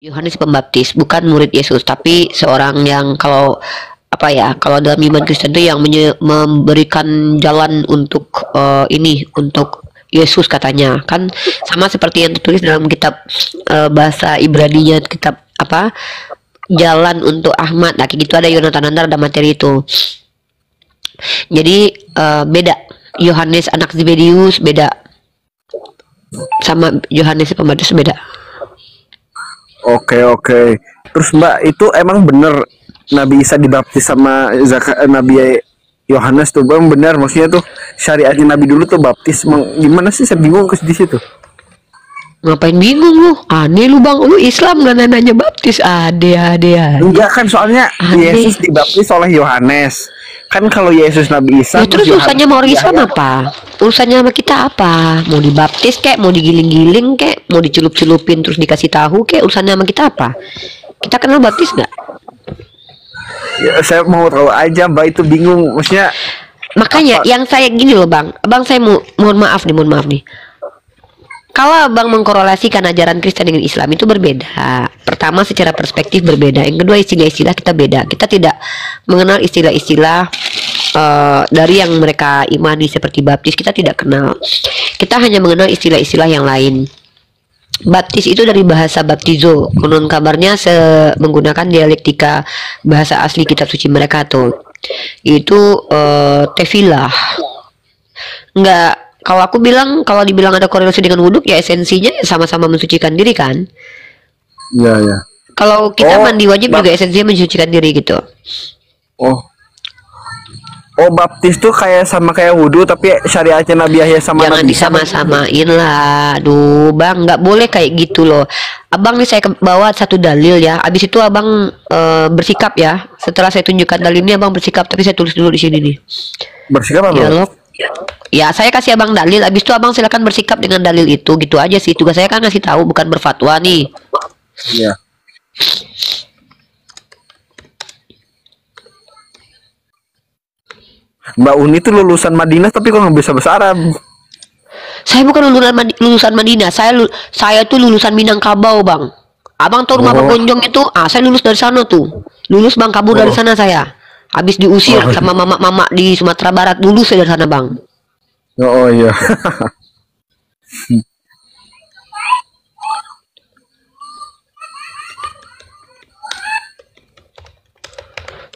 Yohanes Pembaptis, bukan murid Yesus, tapi seorang yang kalau apa ya, kalau dalam iman Kristen itu yang memberikan jalan untuk ini untuk Yesus katanya kan, sama seperti yang tertulis dalam kitab bahasa Ibrani-nya, kitab apa, jalan untuk Ahmad, nah kayak gitu, ada Yonatan Antar, ada materi itu. Jadi beda, Yohanes anak Zebedius beda sama Yohanes Pembaptis beda. Oke. Terus Mbak, itu emang bener Nabi Isa dibaptis sama Nabi Yohanes tuh, bang, bener? Maksudnya tuh syariatnya Nabi dulu tuh baptis, gimana sih? Saya bingung ke di situ. Ngapain bingung lu? Aneh lu bang, lu Islam nggak nanya baptis? Ade. Enggak kan, soalnya Aneh. Yesus dibaptis oleh Yohanes. Kan kalau Yesus Nabi Isa. Ya, terus urusannya mau orang Islam apa? Urusannya sama kita apa? Mau dibaptis kek, mau digiling-giling kek, mau dicelup-celupin terus dikasih tahu kek, urusannya sama kita apa? Kita kenal baptis nggak? Ya, saya mau tahu aja Mbak, itu bingung maksudnya. Makanya apa? Yang saya gini loh bang, saya mohon maaf nih. Kalau abang mengkorelasikan ajaran Kristen dengan Islam itu berbeda. Pertama secara perspektif berbeda. Yang kedua istilah-istilah kita beda. Kita tidak mengenal istilah-istilah dari yang mereka imani seperti baptis, kita tidak kenal. Kita hanya mengenal istilah-istilah yang lain. Baptis itu dari bahasa baptizo. Konon kabarnya menggunakan dialektika bahasa asli kitab suci mereka tuh. Itu tefilah. Enggak. Kalau aku bilang, kalau dibilang ada korelasi dengan wudhu, ya esensinya sama-sama mensucikan diri kan? Ya. Kalau kita mandi wajib juga esensinya mensucikan diri gitu. Baptis tuh sama kayak wudhu, tapi syariatnya Nabi Yahya sama Jangan Nabi disama-samain lah. Aduh bang, nggak boleh kayak gitu loh. Abang nih saya bawa satu dalil ya. Abis itu abang bersikap ya. Setelah saya tunjukkan dalilnya, abang bersikap. Tapi saya tulis dulu di sini nih. Bersikap apa? Ya, saya kasih abang dalil, habis itu abang silakan bersikap dengan dalil itu, gitu aja sih. Tugas saya kan ngasih tahu, bukan berfatwa nih. Iya. Mbak Uni tuh lulusan Madinah tapi kok nggak bisa bahasa Arab? Saya bukan lulusan Madinah, saya tuh lulusan Minangkabau bang. Abang tahu rumah Pak Gonjong itu? Saya lulus dari sana tuh. Lulus bang, kabur dari sana saya. Habis diusir sama mama di Sumatera Barat, dulu saya dari sana bang. Oh iya.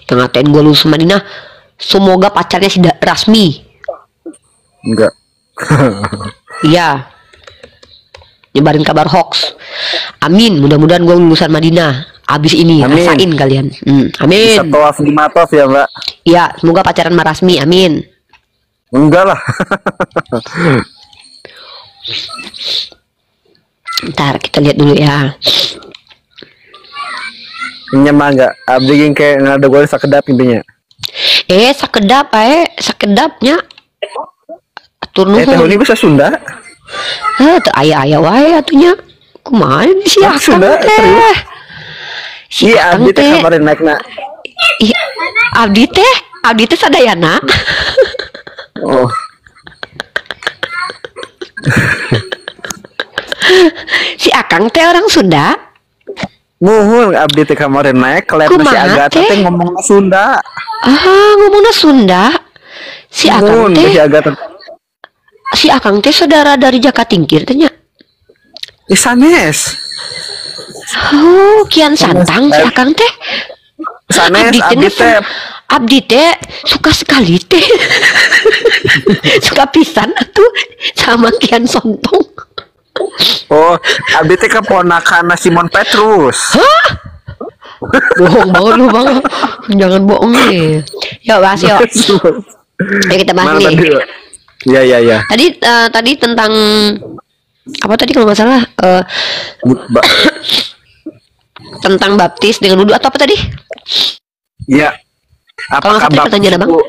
Yang ngatain gue lulus Madinah, semoga pacarnya si Rasmi. Enggak. Iya. Nyebarin kabar hoax. Amin, mudah-mudahan gue lulusan Madinah. Abis ini amin. Rasain kalian. Amin. Bisa tawaf di Mataf ya Mbak? Iya, semoga pacaran sama Rasmi. Amin. Enggak lah. Ntar kita lihat dulu ya. Nyemang enggak? Abdi kayak ngada gue sakedap intinya. Sakedapnya. Atur nuhun. Teh ini bisa Sunda? Teu aya wae atunya. Kumaha sih akang teh? Si Abdi teh kemarin naikna. Iya, Abdi teh sadayana. Oh. Si Akang teh orang Sunda. Muhun Abdi teh kemarin naik kelet si Agatha teh ngomongna Sunda. Ngomongna Sunda. Si Akang teh. Si Akang teh saudara dari Jakatingkir teh nya. Sanes. Oh, kian santang si Akang teh. Sanes Abdi teh suka sekali teh. Suka pisan atuh sama kian sontong. Oh, Abdi teh keponakan Simon Petrus. Hah? Bohong banget lu bang. Jangan bohong nih. Yuk bahas yuk. Ayo kita bahas nih. Iya. Tadi tentang apa tadi kalau nggak salah? Tentang baptis dengan wudhu atau apa tadi? Iya. Apakah baptis itu?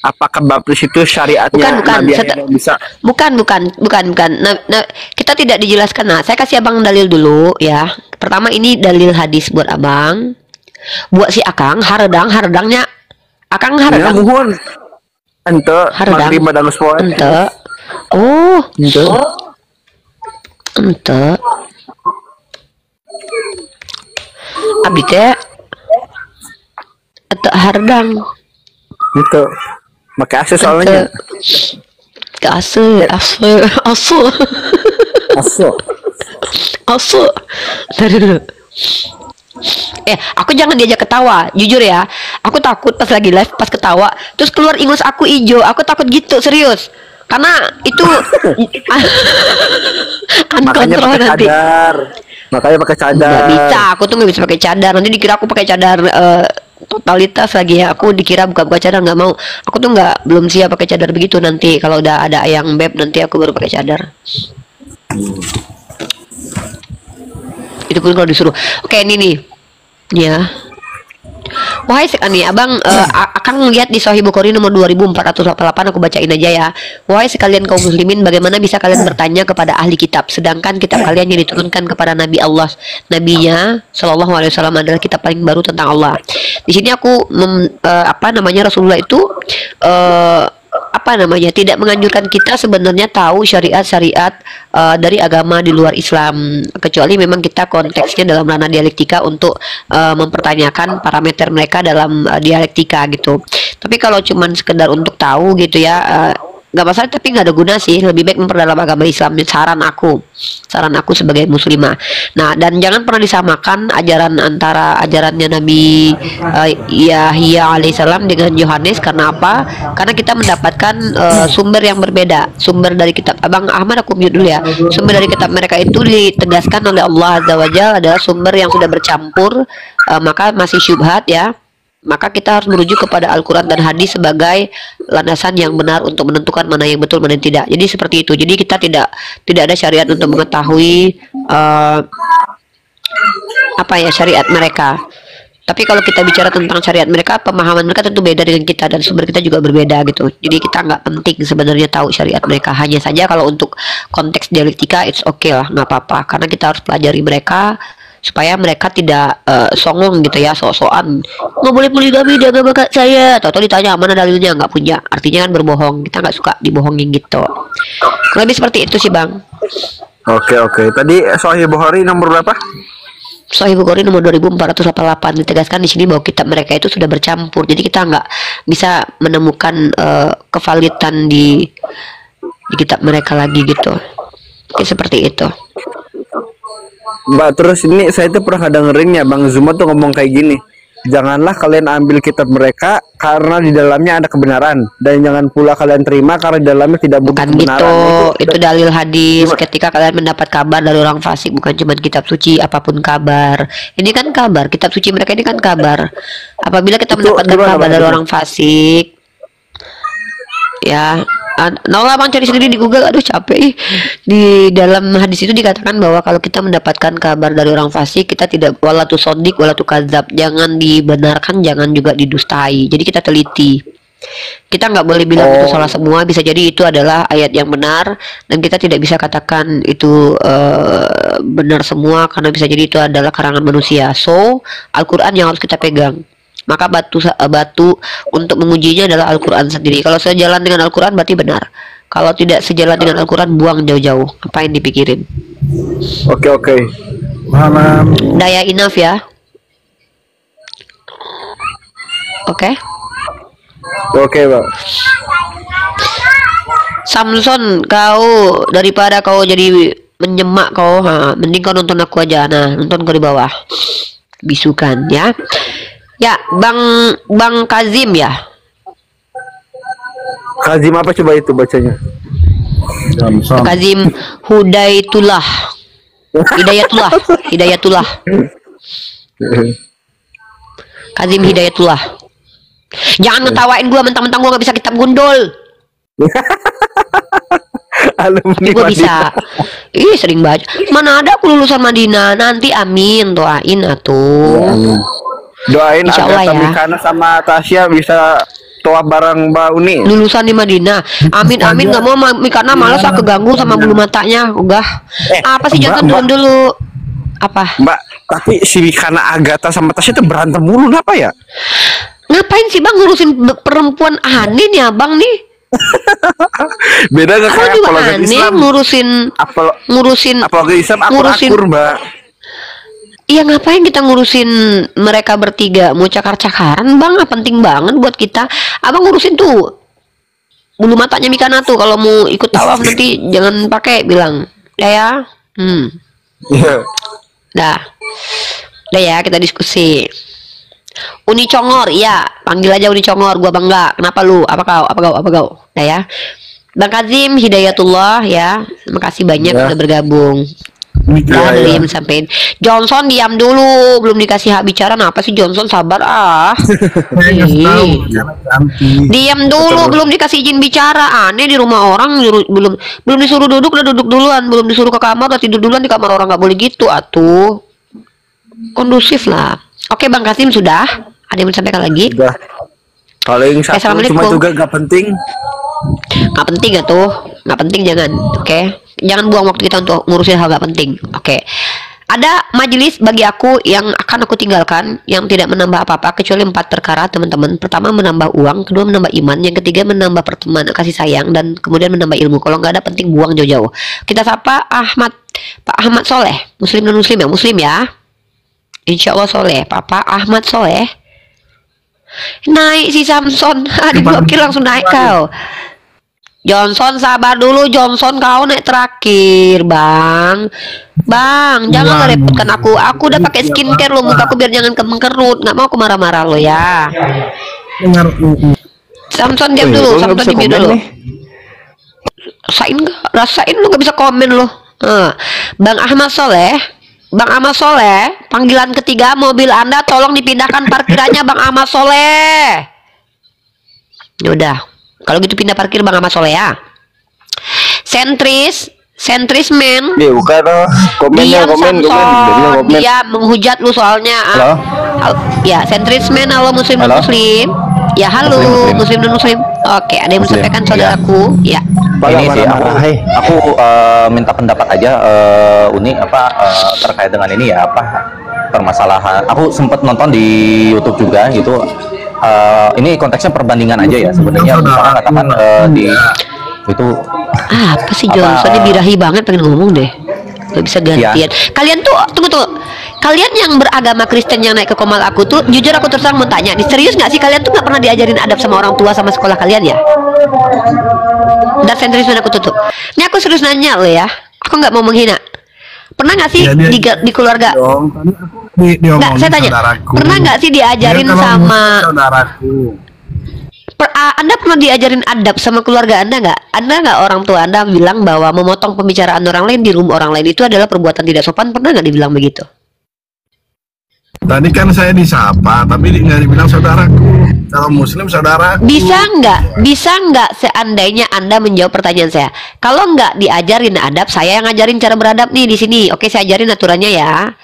Apakah baptis itu syariatnya Nabi yang bisa? Bukan. Nah, kita tidak dijelaskan. Nah, saya kasih abang dalil dulu ya. Pertama ini dalil hadis buat abang. Buat si Akang haredangnya. Akang haredang. Ya muhun. Ente maghrib badalus poe. Ente. Oh, ente. Abdi teh eta hardang. Gitu. Pakai AC soalnya. Ke ase. Aso. Tadi dulu. Aku jangan diajak ketawa, jujur ya. Aku takut pas lagi live, pas ketawa, terus keluar ingus aku ijo. Aku takut gitu, serius. Karena itu Makanya uncontrol pakai nanti. cadar. Makanya pakai cadar. Nggak bisa, aku tuh nggak bisa pakai cadar. Nanti dikira aku pakai cadar totalitas lagi ya. Aku dikira buka cadar, nggak mau. Aku tuh belum siap pakai cadar begitu. Nanti kalau udah ada ayang beb, nanti aku baru pakai cadar. Itu pun kalau disuruh. Oke, ini nih. Ya. Wahai sekali abang, akan lihat di Sahih Bukhari nomor 2488, aku bacain aja ya. Wahai sekalian kaum muslimin, bagaimana bisa kalian bertanya kepada ahli kitab, sedangkan kitab kalian yang diturunkan kepada Nabi Allah, Nabinya Shallallahu Alaihi Wasallam adalah kitab paling baru tentang Allah. Di sini aku Rasulullah itu tidak menganjurkan kita sebenarnya tahu syariat-syariat dari agama di luar Islam, kecuali memang kita konteksnya dalam ranah dialektika untuk mempertanyakan parameter mereka dalam dialektika gitu. Tapi kalau cuman sekedar untuk tahu gitu ya, nggak masalah, tapi nggak ada guna sih. Lebih baik memperdalam agama Islam, saran aku sebagai muslimah. Nah, dan jangan pernah disamakan ajarannya Nabi Yahya alaihissalam dengan Yohanes. Karena apa? Karena kita mendapatkan sumber yang berbeda. Sumber dari kitab Abang Ahmad, aku mute dulu ya. Sumber dari kitab mereka itu ditegaskan oleh Allah Azza wa Jalla adalah sumber yang sudah bercampur, maka masih syubhat ya. Maka kita harus merujuk kepada Al-Quran dan hadis sebagai landasan yang benar untuk menentukan mana yang betul, mana yang tidak. Jadi seperti itu. Jadi kita tidak ada syariat untuk mengetahui syariat mereka. Tapi kalau kita bicara tentang syariat mereka, pemahaman mereka tentu beda dengan kita, dan sumber kita juga berbeda gitu. Jadi kita nggak penting sebenarnya tahu syariat mereka. Hanya saja kalau untuk konteks dialektika, it's okay lah, nggak apa-apa. Karena kita harus pelajari mereka supaya mereka tidak songong gitu ya, sok-sokan nggak boleh poligami di agama saya, atau ditanya mana dalilnya, nggak punya, artinya kan berbohong. Kita nggak suka dibohongin gitu. Lebih seperti itu sih bang. Oke. Tadi Sahih Bukhari nomor berapa? Sahih Bukhari nomor 2488 ditegaskan di sini bahwa kitab mereka itu sudah bercampur. Jadi kita nggak bisa menemukan kevalidan di kitab mereka lagi gitu. Oke, seperti itu. Mbak, terus ini saya tuh pernah dengerin ya Bang Zuma tuh ngomong kayak gini, janganlah kalian ambil kitab mereka karena di dalamnya ada kebenaran, dan jangan pula kalian terima karena di dalamnya tidak bukan kebenaran. Gitu, itu dalil hadis. Ketika kalian mendapat kabar dari orang fasik, bukan cuma kitab suci, apapun kabar. Ini kan kabar, kitab suci mereka ini kan kabar. Apabila kita mendapatkan kabar dari orang fasik, ya, lah bang, cari sendiri di Google, aduh capek. Di dalam hadis itu dikatakan bahwa kalau kita mendapatkan kabar dari orang fasik, kita tidak walatu sodik walatu kadzab, jangan dibenarkan, jangan juga didustai. Jadi kita teliti, kita nggak boleh bilang itu salah semua. Bisa jadi itu adalah ayat yang benar, dan kita tidak bisa katakan itu benar semua, karena bisa jadi itu adalah karangan manusia. So Al-Quran yang harus kita pegang. Maka batu untuk mengujinya adalah Al-Quran sendiri. Kalau sejalan dengan Al-Quran berarti benar. Kalau tidak sejalan dengan Al-Quran, buang jauh-jauh. Apa yang dipikirin? Oke. Paham. Daya enough ya. Oke, Bang. Samson, kau daripada kau jadi menyemak kau, mending kau nonton aku aja. Nah, nonton kau di bawah. Bisukan ya. Ya, Bang Kazim ya. Kazim apa coba itu bacanya? Kazim Hidayatullah. Kazim Hidayatullah. Jangan ngetawain gua mentang-mentang gua nggak bisa kitab gundul. Gua bisa. Ih, sering baca. Mana ada aku lulusan Madinah. Nanti amin, doain atuh. Doain agar Mikana sama Tasya bisa toa bareng Mbak Uni. Lulusan di Madinah. Amin nggak mau Mikana, malas aku keganggu sama bulu matanya. Udah. Apa sih, jangan dulu. Apa? Mbak, tapi si Mikana, Agatha sama Tasya itu berantem mulu, kenapa ya? Ngapain sih bang ngurusin perempuan Anin ya bang nih? Beda gak kayak apologi Islam? Ngurusin apologi Islam akur-akur Mbak. Iya ngapain kita ngurusin mereka bertiga mau cakar-cakaran bang? Penting banget buat kita. Abang ngurusin tuh bulu matanya Mikana tuh. Kalau mau ikut tawaf nanti jangan pakai bilang. Ya. Iya. Dah. Udah ya kita diskusi. Uni Congor, iya panggil aja Uni Congor. Gua bangga. Kenapa lu? Apa kau? Dah ya. Bang Kazim Hidayatullah ya. Terima kasih banyak Ya. udah bergabung. Iya, iya. Sampein Johnson diam dulu, belum dikasih hak bicara. Apa sih Johnson, sabar ah. Saya nggak tahu Ih. karena cantik. Diam dulu, belum dikasih izin bicara. Aneh di rumah orang belum disuruh duduk udah duduk duluan, belum disuruh ke kamar udah tidur duluan di kamar orang. Nggak boleh gitu atuh. Kondusif lah. Oke Bang Kasim sudah. Ada yang mau disampaikan lagi? Udah. Paling satu Assalamualaikum. cuma juga gak penting. Nggak penting ya tuh, nggak penting jangan. Oke, jangan buang waktu kita untuk ngurusin hal nggak penting. Oke. Ada majelis bagi aku yang akan aku tinggalkan yang tidak menambah apa-apa kecuali 4 perkara teman-teman. Pertama menambah uang, kedua menambah iman, yang ketiga menambah pertemanan kasih sayang, dan kemudian menambah ilmu. Kalau nggak ada penting buang jauh-jauh. Kita sapa Pak Ahmad Soleh, muslim dan muslim ya. Insya Allah Soleh, Papa Ahmad Soleh. Naik si Samson, diblokir langsung naik kau. Johnson sabar dulu Johnson, kau naik terakhir bang. Jangan repotkan aku. Aku udah pakai skincare lo, mukaku biar jangan kemengkerut. Nggak mau aku marah-marah lo ya. Dengar Samson diam Oh iya, dulu, gua nggak Samson bisa diam komen dulu. nih. Rasain lu nggak bisa komen lo. Bang Ahmad Soleh, panggilan ketiga mobil Anda tolong dipindahkan parkirannya Bang Ahmad Soleh. Yaudah. Kalau gitu pindah parkir Bang Ahmad Soleh ya. Sentris men. Nih buka tuh. Komen ya, komen. Dia menghujat lu soalnya. Halo? Ya, sentris men, halo muslim dan Halo? muslim. Ya halo, muslim dan muslim. Oke, ada yang Muslim, menyampaikan iya. saudaraku. Ya. Ini sih marah-marah, hai. aku minta pendapat aja Uni terkait dengan ini ya permasalahan. Aku sempat nonton di YouTube juga gitu. Ini konteksnya perbandingan aja ya sebenarnya. Misalkan katakan di itu Apa sih Johnson ini birahi banget pengen ngomong deh. Gak bisa gantian. Kalian tuh tunggu. Kalian yang beragama Kristen yang naik ke Komal aku tuh, jujur aku terus terang mau tanya, nih serius nggak sih kalian tuh nggak pernah diajarin adab sama orang tua sama sekolah kalian ya? Dan sentris aku tutup. Ini aku serius nanya lo ya. Aku nggak mau menghina. Pernah nggak sih Ya, dia- di keluarga? dong. Tadi aku diomongin Nggak, saya tanya. saudaraku. Pernah nggak sih diajarin Dia kalau sama ngomong saudaraku? Anda pernah diajarin adab sama keluarga Anda nggak? Anda nggak orang tua Anda bilang bahwa memotong pembicaraan orang lain di room orang lain itu adalah perbuatan tidak sopan? Pernah nggak dibilang begitu? Tadi kan saya disapa, tapi nggak dibilang saudaraku. Kalau muslim saudaraku. Bisa nggak seandainya Anda menjawab pertanyaan saya? Kalau nggak diajarin adab, saya yang ngajarin cara beradab nih di sini. Oke, saya ajarin aturannya ya.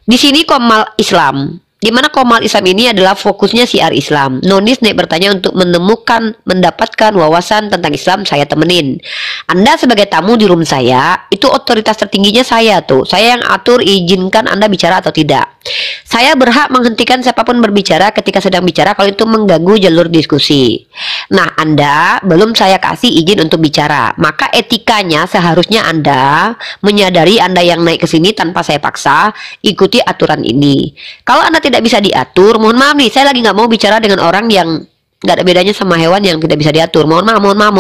Di sini Komal Islam. Di mana Komal Islam ini adalah fokusnya siar Islam. Nonis nih bertanya untuk mendapatkan wawasan tentang Islam, saya temenin. Anda sebagai tamu di room saya, itu otoritas tertingginya saya tuh. Saya yang atur izinkan Anda bicara atau tidak. Saya berhak menghentikan siapapun berbicara ketika sedang bicara kalau itu mengganggu jalur diskusi. Nah, Anda belum saya kasih izin untuk bicara. Maka etikanya seharusnya Anda menyadari Anda yang naik ke sini tanpa saya paksa, ikuti aturan ini. Kalau Anda tidak bisa diatur, mohon maaf nih, saya lagi nggak mau bicara dengan orang yang nggak ada bedanya sama hewan yang tidak bisa diatur. Mohon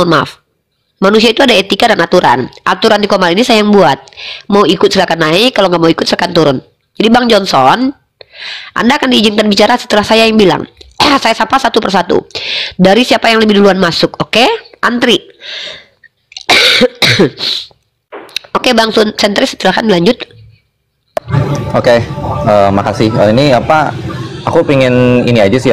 maaf. Manusia itu ada etika dan aturan. Aturan di Komal ini saya yang buat. Mau ikut silakan naik, kalau nggak mau ikut silakan turun. Jadi Bang Johnson, Anda akan diizinkan bicara setelah saya yang bilang. Saya sapa satu persatu. Dari siapa yang lebih duluan masuk, oke? Antri. Oke, Bang Sentris, silakan lanjut. Oke, makasih. Ini aku pengen ini aja sih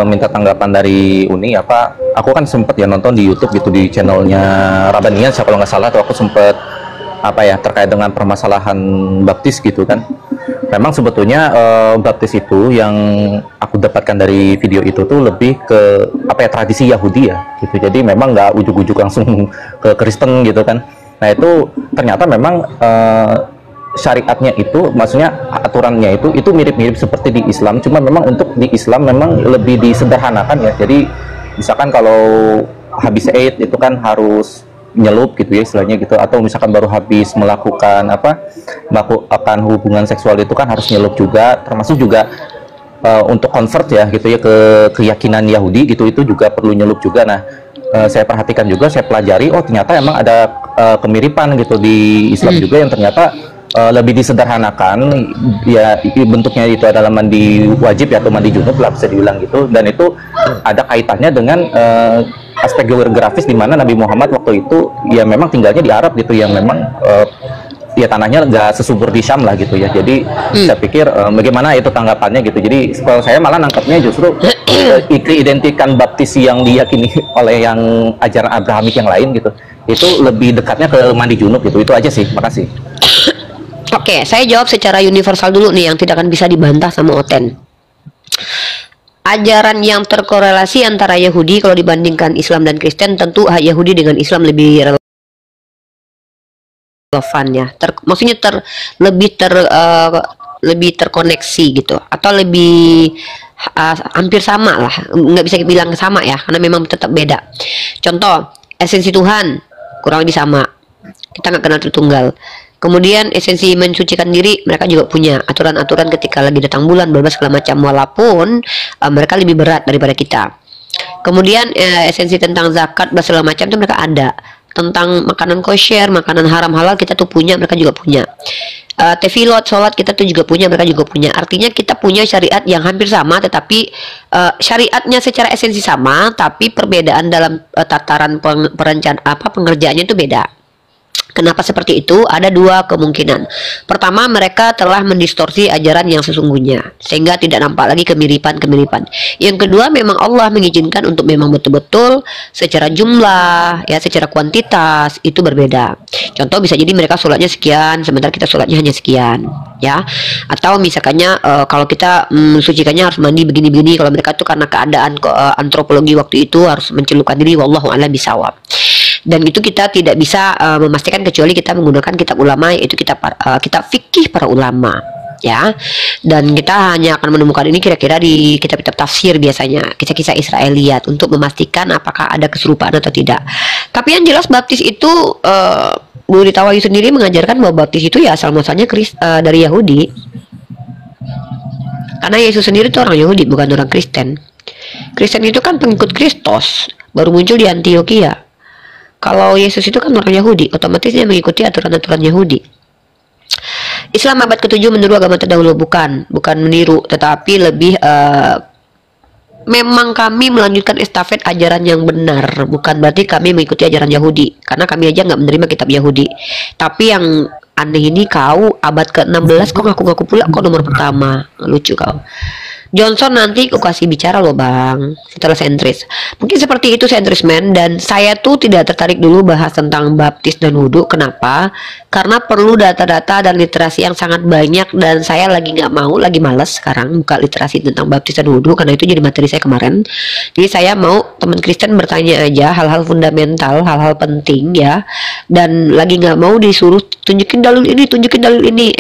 minta tanggapan dari Uni aku kan sempet ya nonton di YouTube gitu di channelnya Rabanian kalau nggak salah tuh aku sempet terkait dengan permasalahan baptis gitu kan. Memang sebetulnya baptis itu yang aku dapatkan dari video itu tuh lebih ke tradisi Yahudi ya gitu. Jadi memang nggak ujuk-ujuk langsung ke Kristen gitu kan. Nah itu ternyata memang syariatnya itu, maksudnya aturannya itu mirip-mirip seperti di Islam, cuma memang untuk di Islam memang lebih disederhanakan ya. Jadi misalkan kalau habis Eid itu kan harus nyelup gitu ya istilahnya gitu, atau misalkan baru habis melakukan hubungan seksual itu kan harus nyelup juga, termasuk juga untuk convert ya gitu ya ke keyakinan Yahudi gitu, itu juga perlu nyelup juga. Nah, saya perhatikan juga, saya pelajari, oh ternyata emang ada kemiripan gitu di Islam juga, yang ternyata lebih disederhanakan ya, bentuknya itu adalah mandi wajib ya, atau mandi junub lah bisa dibilang gitu, dan itu ada kaitannya dengan aspek geografis di mana Nabi Muhammad waktu itu ya memang tinggalnya di Arab gitu, yang memang ya tanahnya nggak sesubur di Syam lah gitu ya. Jadi saya pikir bagaimana itu tanggapannya gitu. Jadi kalau saya malah nangkapnya justru identikan baptis yang diyakini oleh yang ajaran Abrahamik yang lain gitu, itu lebih dekatnya ke mandi junub gitu. Itu aja sih, makasih. Oke, saya jawab secara universal dulu nih yang tidak akan bisa dibantah sama Oten. Ajaran yang terkorelasi antara Yahudi kalau dibandingkan Islam dan Kristen, tentu Yahudi dengan Islam lebih relevan ya. Maksudnya lebih terkoneksi gitu, atau lebih hampir sama lah. Nggak bisa bilang sama ya, karena memang tetap beda. Contoh, esensi Tuhan kurang lebih sama. Kita nggak kenal Tritunggal. Kemudian esensi mensucikan diri mereka juga punya aturan-aturan ketika lagi datang bulan, berbagai segala macam, walaupun mereka lebih berat daripada kita. Kemudian esensi tentang zakat dan segala macam itu mereka ada. Tentang makanan kosher, makanan haram halal kita tuh punya, mereka juga punya. Tefilot, sholat kita tuh juga punya, mereka juga punya. Artinya kita punya syariat yang hampir sama, tetapi syariatnya secara esensi sama, tapi perbedaan dalam tataran pengerjaannya itu beda. Kenapa seperti itu? Ada dua kemungkinan. Pertama, mereka telah mendistorsi ajaran yang sesungguhnya, sehingga tidak nampak lagi kemiripan-kemiripan. Yang kedua, memang Allah mengizinkan untuk memang betul-betul secara jumlah, ya, secara kuantitas itu berbeda. Contoh, bisa jadi mereka sholatnya sekian, sementara kita sholatnya hanya sekian, ya. Atau misalkannya kalau kita mensucikannya harus mandi begini-begini, kalau mereka itu karena keadaan antropologi waktu itu harus mencelupkan diri, wallahu a'lam bishawab. Dan itu kita tidak bisa memastikan kecuali kita menggunakan kitab ulama, yaitu kitab fikih para ulama, ya. Dan kita hanya akan menemukan ini kira-kira di kitab-kitab tafsir biasanya, kisah-kisah Israeliat, untuk memastikan apakah ada keserupaan atau tidak. Tapi yang jelas baptis itu Murid Tawayu sendiri mengajarkan bahwa baptis itu ya asal muasalnya dari Yahudi, karena Yesus sendiri itu orang Yahudi, bukan orang Kristen. Kristen itu kan pengikut Kristus, baru muncul di Antioquia. Kalau Yesus itu kan orang Yahudi, otomatis dia mengikuti aturan-aturan Yahudi. Islam abad ke-7 meniru agama terdahulu, bukan meniru, tetapi lebih memang kami melanjutkan estafet ajaran yang benar, bukan berarti kami mengikuti ajaran Yahudi, karena kami aja nggak menerima kitab Yahudi. Tapi yang aneh ini, kau abad ke-16 kok ngaku-ngaku pula kok nomor pertama, lucu kau. Johnson nanti aku kasih bicara loh bang setelah sentris. Mungkin seperti itu sentrismen. Dan saya tuh tidak tertarik dulu bahas tentang baptis dan wudhu. Kenapa? Karena perlu data-data dan literasi yang sangat banyak, dan saya lagi nggak mau, lagi males sekarang buka literasi tentang baptis dan wudhu, karena itu jadi materi saya kemarin. Jadi saya mau teman Kristen bertanya aja hal-hal fundamental, hal-hal penting ya, dan lagi nggak mau disuruh tunjukin dalil ini.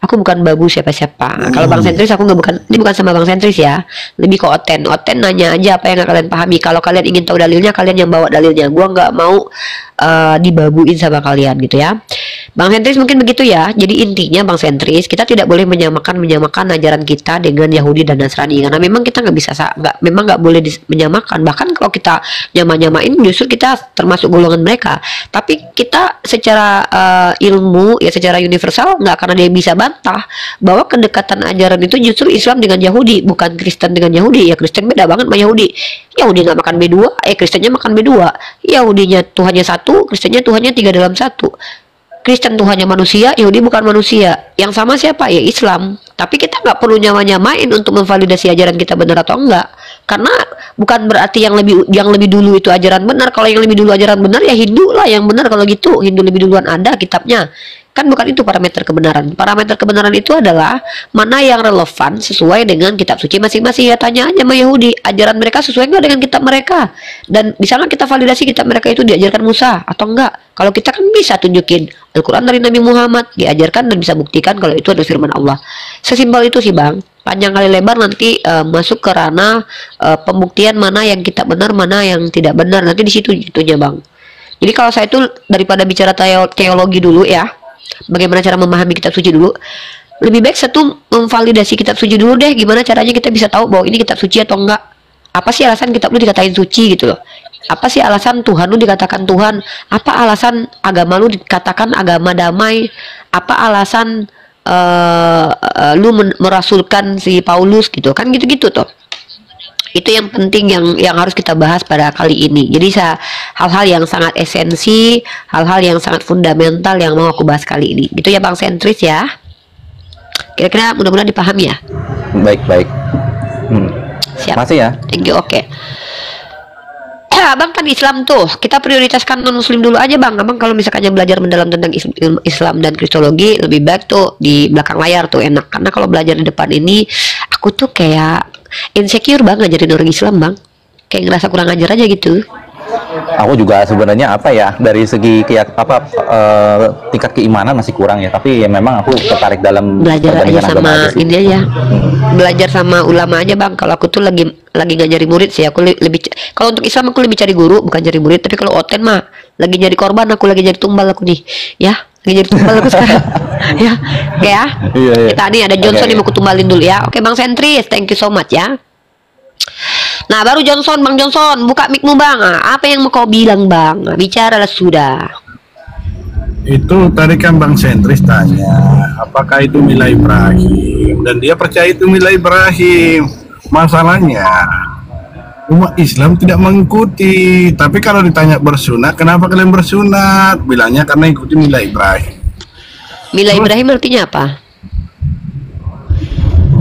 Aku bukan babu siapa-siapa. Kalau bang sentris aku nggak, ini bukan sama bang sentris ya, lebih ke Oten nanya aja apa yang kalian pahami. Kalau kalian ingin tahu dalilnya, kalian yang bawa dalilnya. Gua nggak mau dibabuin sama kalian gitu ya. Bang sentris mungkin begitu ya. Jadi intinya bang sentris, kita tidak boleh menyamakan ajaran kita dengan Yahudi dan Nasrani, karena memang kita memang nggak boleh menyamakan. Bahkan kalau kita nyamain justru kita termasuk golongan mereka. Tapi kita secara ilmu ya, secara universal nggak, karena dia bisa bantah bahwa kedekatan ajaran itu justru Islam dengan Yahudi, bukan Kristen dengan Yahudi. Ya Kristen beda banget sama Yahudi. Yahudi nggak makan B2, Kristennya makan B2. Yahudinya Tuhannya satu, Kristennya Tuhannya 3 dalam 1. Kristen Tuhannya manusia, Yahudi bukan manusia. Yang sama siapa? Ya Islam. Tapi kita nggak perlu nyamain untuk memvalidasi ajaran kita benar atau enggak. Karena bukan berarti yang lebih dulu itu ajaran benar. Kalau yang lebih dulu ajaran benar ya Hindu lah yang benar. Kalau gitu Hindu lebih duluan ada kitabnya. Kan bukan itu parameter kebenaran. Parameter kebenaran itu adalah mana yang relevan sesuai dengan kitab suci masing-masing. Ya tanya aja sama Yahudi, ajaran mereka sesuai nggak dengan kitab mereka? Dan di sana kita validasi kitab mereka itu diajarkan Musa atau enggak. Kalau kita kan bisa tunjukin Al-Quran dari Nabi Muhammad, diajarkan dan bisa buktikan kalau itu adalah firman Allah. Sesimpel itu sih bang. Panjang kali lebar nanti masuk ke ranah pembuktian mana yang kitab benar, mana yang tidak benar. Nanti di situ itunya bang. Jadi kalau saya tuh daripada bicara teologi dulu ya, bagaimana cara memahami kitab suci dulu, lebih baik saya tuh memvalidasi kitab suci dulu deh. Gimana caranya kita bisa tahu bahwa ini kitab suci atau enggak? Apa sih alasan kitab lu dikatain suci gitu loh? Apa sih alasan Tuhan lu dikatakan Tuhan? Apa alasan agama lu dikatakan agama damai? Apa alasan lu merasulkan si Paulus gitu kan, gitu-gitu tuh. Itu yang penting yang harus kita bahas pada kali ini. Jadi hal-hal yang sangat esensi, hal-hal yang sangat fundamental yang mau aku bahas kali ini. Gitu ya Bang Sentris ya. Kira-kira mudah-mudahan dipahami ya. Baik. Siap. Masih ya. Thank you. Oke. Abang kan Islam tuh, kita prioritaskan non muslim dulu aja Bang. Abang kalau misalkannya belajar mendalam tentang Islam dan Kristologi, lebih baik tuh di belakang layar tuh enak. Karena kalau belajar di depan ini, aku tuh kayak insecure Bang ngajarin orang Islam Bang. Kayak ngerasa kurang ajar aja gitu. Aku juga sebenarnya apa ya, dari segi tingkat keimanan masih kurang ya, tapi ya memang aku tertarik dalam belajar aja sama aja ini aja. Belajar sama ulama aja Bang. Kalau aku tuh lagi ngajari murid sih, aku lebih kalau untuk Islam aku lebih cari guru bukan cari murid, tapi kalau Oten mah lagi nyari korban, aku lagi nyari tumbal aku nih. Ya, lagi nyari tumbal aku sekarang. Ya. Oke ya. Iya. Kita nih ada Johnson yang mau kutumbalin dulu ya. Oke Bang Sentris, thank you so much ya. Nah baru Johnson, Bang Johnson, buka mic-mu Bang. Apa yang mau kau bilang Bang? Bicaralah sudah. Itu tadi kan Bang Sentris tanya, apakah itu Mila Ibrahim? Dan dia percaya itu Mila Ibrahim. Masalahnya, umat Islam tidak mengikuti. Tapi kalau ditanya bersunat, kenapa kalian bersunat? Bilangnya karena ikuti Mila Ibrahim. Mila Ibrahim artinya apa?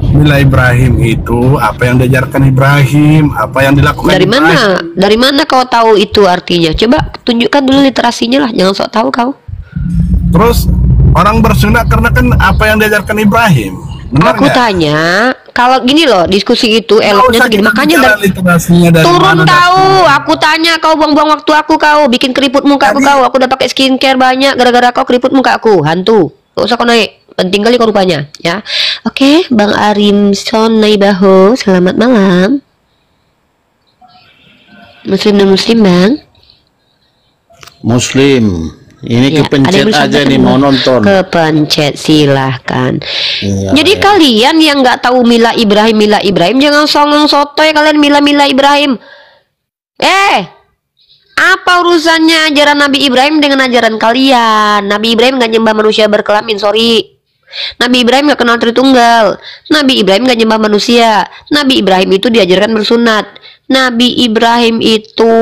Mila Ibrahim itu apa yang diajarkan Ibrahim, apa yang dilakukan Dari Ibrahim. mana? Dari mana kau tahu itu artinya? Coba tunjukkan dulu literasinya lah, jangan sok tahu kau. Terus orang bersunat karena kan apa yang diajarkan Ibrahim. Benar Aku nggak? tanya, kalau gini loh diskusi itu eloknya tuh gini, makanya turun tahu. Aku tanya kau buang-buang waktu aku, kau bikin keriput muka aku, kau. Aku udah pakai skincare banyak gara-gara kau keriput muka aku, hantu. Gak usah kau naik. Penting kali kau rupanya, ya. Oke, Bang Arimson Naibaho, selamat malam. Muslim dan Muslim, Bang. Muslim. Ini Ya, ada kepencet yang bisa aja nih ketemu. mau nonton. Kepencet silahkan. Iya, Jadi iya. kalian yang nggak tahu Mila Ibrahim jangan songong sotoy kalian Mila Ibrahim. Apa urusannya ajaran Nabi Ibrahim dengan ajaran kalian? Nabi Ibrahim nggak nyembah manusia berkelamin, sorry. Nabi Ibrahim gak kenal Tritunggal. Nabi Ibrahim gak nyembah manusia. Nabi Ibrahim itu diajarkan bersunat. Nabi Ibrahim itu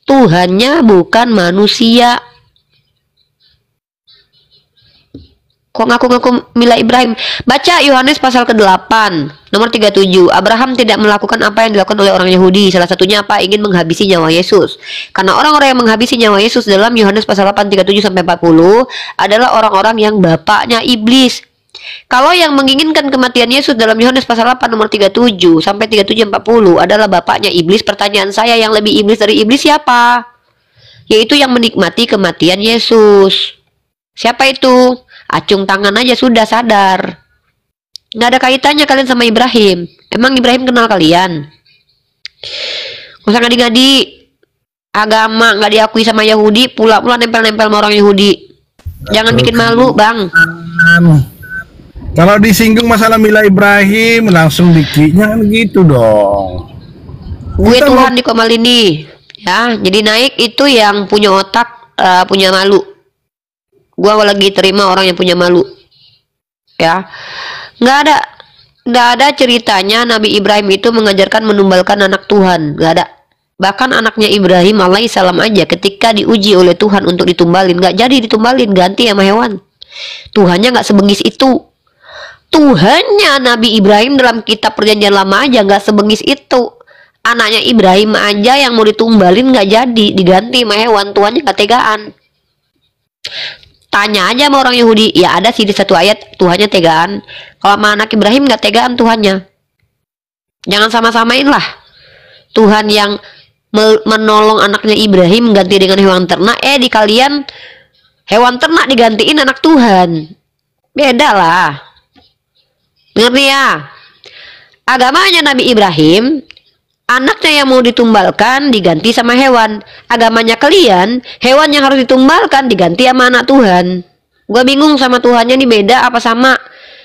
Tuhannya bukan manusia. Kok ngaku-ngaku Mila Ibrahim? Baca Yohanes pasal ke-8 nomor 37. Abraham tidak melakukan apa yang dilakukan oleh orang Yahudi. Salah satunya apa? Ingin menghabisi nyawa Yesus. Karena orang-orang yang menghabisi nyawa Yesus dalam Yohanes pasal 8 37 sampai 40 adalah orang-orang yang bapaknya iblis. Kalau yang menginginkan kematian Yesus dalam Yohanes pasal 8 nomor 37 sampai 37 40 adalah bapaknya iblis, pertanyaan saya, yang lebih iblis dari iblis siapa? Yaitu yang menikmati kematian Yesus. Siapa itu? Acung tangan aja sudah sadar. Nggak ada kaitannya kalian sama Ibrahim. Emang Ibrahim kenal kalian? Gak usah ngadi-ngadi. Agama nggak diakui sama Yahudi, pula-pula nempel-nempel sama orang Yahudi. Jangan bikin malu, Bang. Kalau disinggung masalah Mila Ibrahim, langsung dikinya kan gitu dong. Gue Kita Tuhan di Komal ini. Ya, jadi naik itu yang punya otak, punya malu. Gua lagi terima orang yang punya malu. Ya. Nggak ada ceritanya Nabi Ibrahim itu mengajarkan menumbalkan anak Tuhan. Nggak ada. Bahkan anaknya Ibrahim alaihissalam aja ketika diuji oleh Tuhan untuk ditumbalin, nggak jadi ditumbalin, ganti sama hewan. Tuhannya nggak sebengis itu. Tuhannya Nabi Ibrahim dalam kitab perjanjian lama aja nggak sebengis itu. Anaknya Ibrahim aja yang mau ditumbalin nggak jadi, diganti sama hewan. Tuhannya nggak tegaan. Tanya aja sama orang Yahudi, ya ada sih di satu ayat Tuhannya tegaan. Kalau sama anak Ibrahim nggak tegaan Tuhannya. Jangan sama-samain lah. Tuhan yang menolong anaknya Ibrahim ganti dengan hewan ternak, di kalian hewan ternak digantiin anak Tuhan. Beda lah. Ngerti ya? Agamanya Nabi Ibrahim, Anaknya yang mau ditumbalkan diganti sama hewan. Agamanya kalian, hewan yang harus ditumbalkan diganti sama anak Tuhan. Gua bingung sama Tuhannya nih, beda apa sama?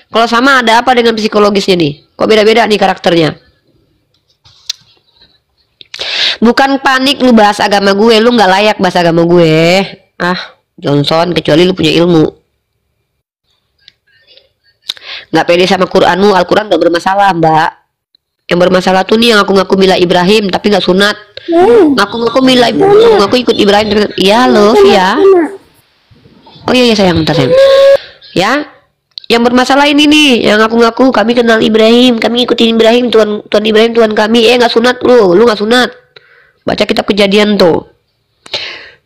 Kalau sama ada apa dengan psikologisnya nih? Kok beda-beda nih karakternya? Bukan panik lu bahas agama gue, lu nggak layak bahas agama gue. Ah, Johnson, kecuali lu punya ilmu. Nggak pede sama Quranmu, Al-Quran gak bermasalah, Mbak. Yang bermasalah tuh nih yang ngaku-ngaku mila Ibrahim tapi nggak sunat. Ngaku-ngaku mila Ibrahim, ngaku ikut Ibrahim. Iya loh, ya. Oh iya sayang, bentar sayang. Ya, yang bermasalah ini nih, yang ngaku-ngaku kami kenal Ibrahim, kami ikutin Ibrahim, Tuhan Ibrahim Tuhan kami. Nggak sunat lu nggak sunat. Baca kitab Kejadian tuh.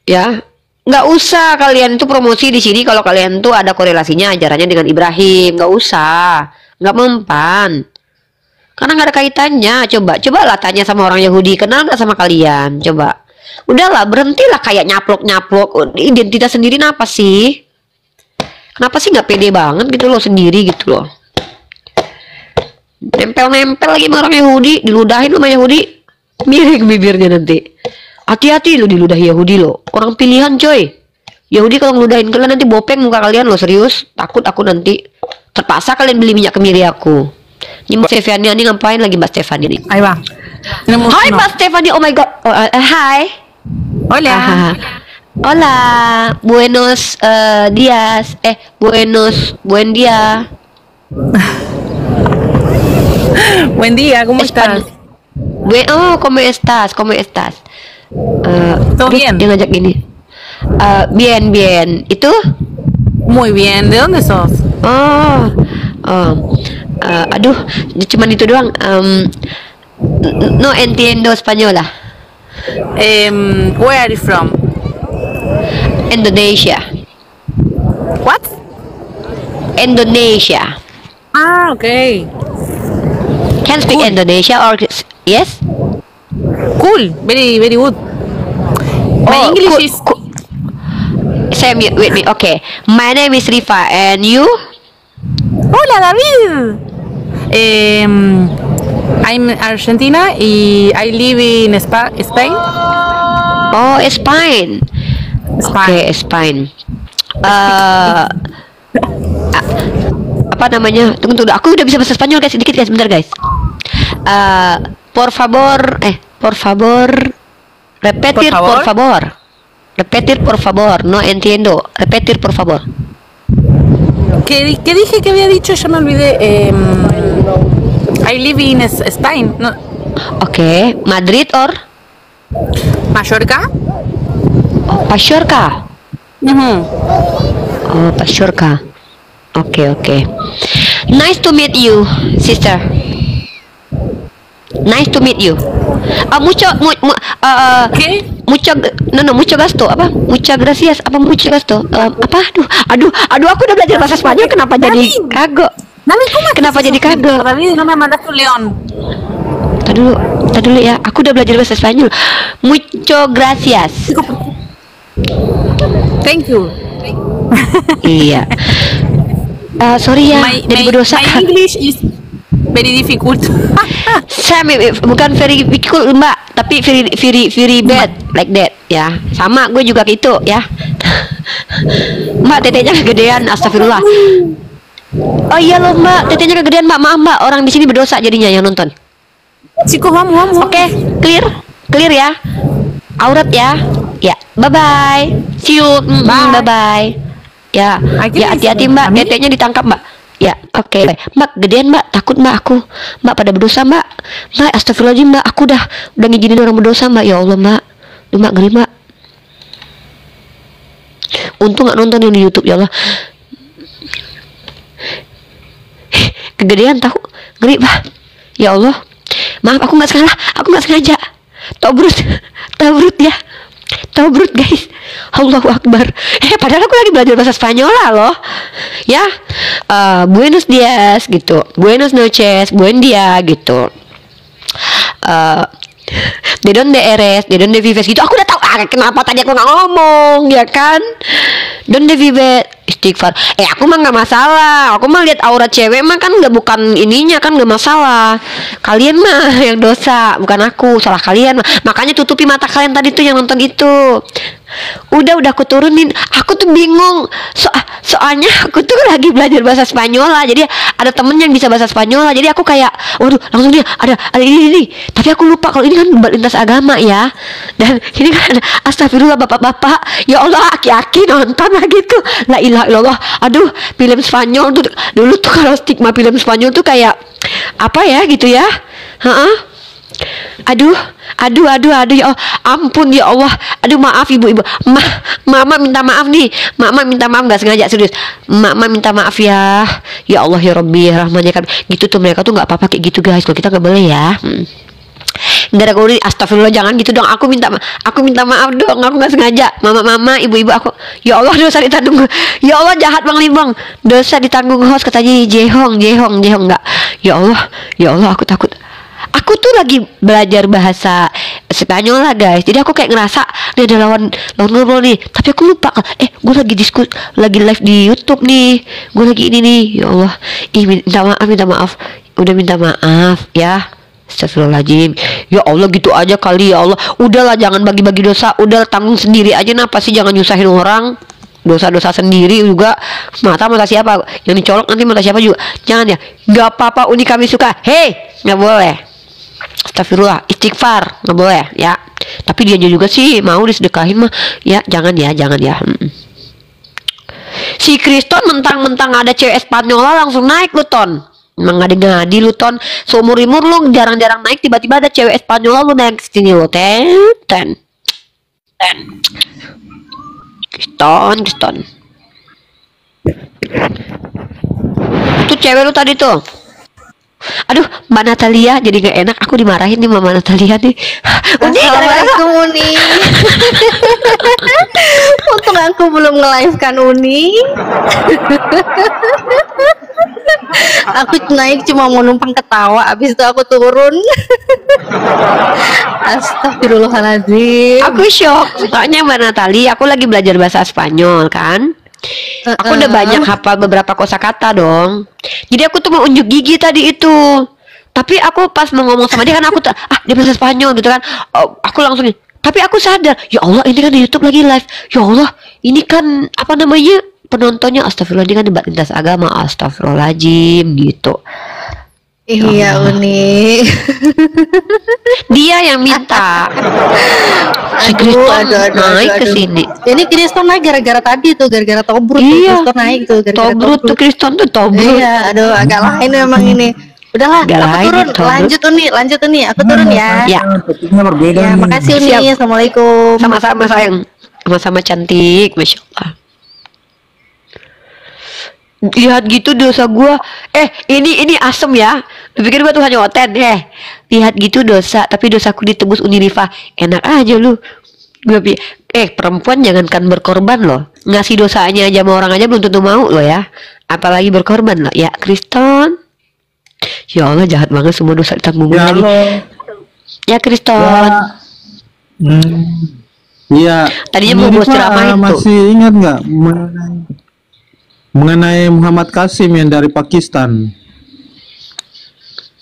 Ya, nggak usah kalian tuh promosi di sini kalau kalian tuh ada korelasinya ajarannya dengan Ibrahim. Nggak usah, nggak mempan. Karena nggak ada kaitannya. Coba lah tanya sama orang Yahudi, kenal nggak sama kalian? Coba. Udahlah, berhentilah kayak nyaplok-nyaplok. Identitas sendiri apa sih? Kenapa sih nggak pede banget gitu loh sendiri gitu loh? Nempel-nempel lagi sama orang Yahudi, diludahin sama Yahudi, miring bibirnya nanti. Hati-hati lo diludahi Yahudi lo. Orang pilihan coy. Yahudi kalau ngeludahin kalian nanti bopeng muka kalian lo, serius. Takut aku nanti terpaksa kalian beli minyak kemiri aku. Ini Mbak Stefania ini ngapain lagi Mbak Stefania nih? Ahí va. Hai Mbak Stefania, oh my god. Hai. Hola. Hola, buenos días. Buen día. Buen día, ¿cómo estás? ¿Cómo estás? ¿Cómo estás? ¿Todo bien? Yang ngajak gini. Bien. Itu? Muy bien. ¿De dónde sos? Aduh, cuman itu doang. No entiendo española. Where are you from? Indonesia. What? Indonesia. Ah, okay. Can speak Cool. Indonesia or yes? Cool. Very, very good. My English is... Say me, with me. Okay. My name is Rifa and you? Hola, David. I'm Argentina y I live in Spain. Oh, Spain. Oke, Spain. Apa namanya? Tunggu. Aku udah bisa bahasa Spanyol guys, sedikit guys, bentar guys. Por favor, repetir por favor. Repetir por favor, no entiendo. Repetir por favor. ¿Qué dije que había dicho? Ya me olvidé. I live in Spain. No. Oke, Madrid or Mallorca. Mallorca. Mhm. Oh, Mallorca. Oke. Nice to meet you, sister. Nice to meet you. ¿Qué? Mucho gasto. Apa? Muchas gracias. Apa mucho gasto? Apa? Aduh, aku udah belajar bahasa Spanyol, kenapa jadi kagok? David, ¿cómo es Kenapa que jadi sos un kagok? David, no me mandaste un león. Tadi dulu ya. Aku udah belajar bahasa Spanyol. Mucho gracias. Thank you. Iya. Sorry ya, jadi berdosa. My English is very difficult. Saya bukan very difficult Mbak, tapi very bad like that ya. Sama gue juga gitu ya. Mbak, tetenya kegedean, astagfirullah. Oh iya loh Mbak, tetenya kegedean Mbak, maaf Mbak, orang di sini berdosa jadinya yang nonton. Chicos, vamos. Oke, clear ya. Aurat ya. Ya, bye bye. See you. Bye bye. Ya, hati-hati Mbak, tetenya ditangkap Mbak. Ya, oke. Mbak, gedean Mbak, takut Mbak aku. Mbak pada berdosa Mbak. Mbak, astagfirullahaladzim Mbak, aku udah ngizinin orang berdosa Mbak. Ya Allah Mbak. Duh Mbak, ngeri Mbak. Untung gak nonton yang di YouTube ya Allah. Kegedean tahu, ngeri Mbak. Ya Allah. Maaf, aku nggak sengaja. Tobrut ya. Tobrut guys. Allahu Akbar. Padahal aku lagi belajar bahasa Spanyol loh. Ya. Buenos dias gitu. Buenos noches, buen dia gitu. De donde eres, de donde vives gitu. Aku udah tahu. kenapa tadi aku nggak ngomong ya kan? Don't be istighfar. Aku mah nggak masalah. Aku mah lihat aurat cewek mah kan nggak, bukan ininya kan nggak masalah. Kalian mah yang dosa, bukan aku. Salah kalian mah. Makanya tutupi mata kalian tadi tuh yang nonton itu. Udah aku turunin. Aku tuh bingung. Soalnya aku tuh lagi belajar bahasa Spanyola. Jadi ada temen yang bisa bahasa Spanyola. Jadi aku kayak, waduh, langsung dia ada ini. Tapi aku lupa kalau ini kan lintas agama ya. Dan ini kan astagfirullah bapak-bapak. Ya Allah, aki-aki nonton lagi tuh. La ilaha illallah. Aduh, film Spanyol tuh dulu tuh kalau stigma film Spanyol tuh kayak apa ya gitu ya. Aduh ya Allah, ampun ya Allah. Aduh, maaf ibu-ibu. Mama minta maaf nih. Mama minta maaf, nggak sengaja, serius. Mama minta maaf ya. Ya Allah ya Rabbi rahmannya kan. Gitu tuh mereka tuh nggak apa-apa kayak gitu guys. Kalau kita nggak boleh ya. Gara-gara udah astagfirullah, jangan gitu dong. Aku minta maaf dong. Aku nggak sengaja. Mama, ibu-ibu aku. Ya Allah, dosa ditanggung. Ya Allah, jahat Bang Limbong. Dosa ditanggung host katanya Jehong enggak. Ya Allah, aku takut. Aku tuh lagi belajar bahasa Spanyol lah guys. Jadi aku kayak ngerasa nih ada lawan ngobrol nih. Tapi aku lupa. Gue lagi live di YouTube nih. Gue lagi ini nih. Ya Allah. Minta maaf. Udah minta maaf ya. Astagfirullahaladzim. Ya Allah, gitu aja kali ya Allah. Udahlah, jangan bagi-bagi dosa. Udah tanggung sendiri aja. Kenapa sih jangan nyusahin orang? Dosa-dosa sendiri juga. Mata siapa yang dicolok nanti, mata siapa juga. Jangan ya. Gak apa-apa, Uni kami suka. Hei, gak boleh. Astagfirullah, istighfar, nggak boleh ya. Tapi dia juga sih mau disedekahin mah ya. Jangan ya. Si Kriston mentang-mentang ada cewek Spanyola langsung naik lu Ton. Emang ngadi-ngadi lu Ton. Seumur umur lu jarang-jarang naik, tiba-tiba ada cewek Spanyola lu naik sini lu. Ten. Kriston. Itu cewek lu tadi tuh. Aduh, Mbak Natalia jadi gak enak. Aku dimarahin nih Mama Natalia nih. Assalamualaikum Uni. Untung aku belum nge-live kan Uni. Aku naik cuma mau numpang ketawa, abis itu aku turun. Astagfirullahaladzim. Aku shock. Soalnya Mbak Natalia, aku lagi belajar bahasa Spanyol kan. Aku udah banyak hafal beberapa kosakata dong. Jadi aku tuh mau unjuk gigi tadi itu. Tapi aku pas mau ngomong sama dia kan aku dia bahasa Spanyol gitu kan. Aku langsung nih. Tapi aku sadar, ya Allah ini kan di YouTube lagi live. Ya Allah, ini kan apa namanya? Penontonnya astagfirullah, ini kan debat lintas agama. Astagfirullahaladzim gitu. Iya Uni. Dia yang minta. Si Kriston naik ke sini. Ini Kriston naik gara-gara tadi tuh, gara-gara Tobrut. Iya. Kriston naik tuh gara-gara Tobrut tuh Kriston tuh Tobrut. Iya, aduh agak lain memang ini. Udahlah, Agak aku lain, turun. Tobrut. Lanjut Uni. Aku turun ya. Ya, Topiknya berbeda Ya, nih. makasih Uni. Siap. Assalamualaikum. sama-sama sayang. Sama-sama cantik, Masya Allah. Lihat gitu dosa gua. Ini asem ya. Lu pikir gua tuh hanya oten. Lihat gitu dosa, tapi dosaku ditebus Unilifa. Enak aja lu. Gua perempuan jangankan berkorban loh. Ngasih dosanya aja sama orang aja belum tentu mau loh ya. Apalagi berkorban loh. Ya, Kriston. Ya Allah, jahat banget, semua dosa ditanggung Ya lagi. Allah. Ya Kriston. Iya. Tadinya mau bos ceramah itu. Masih ingat nggak mengenai Muhammad Qasim yang dari Pakistan?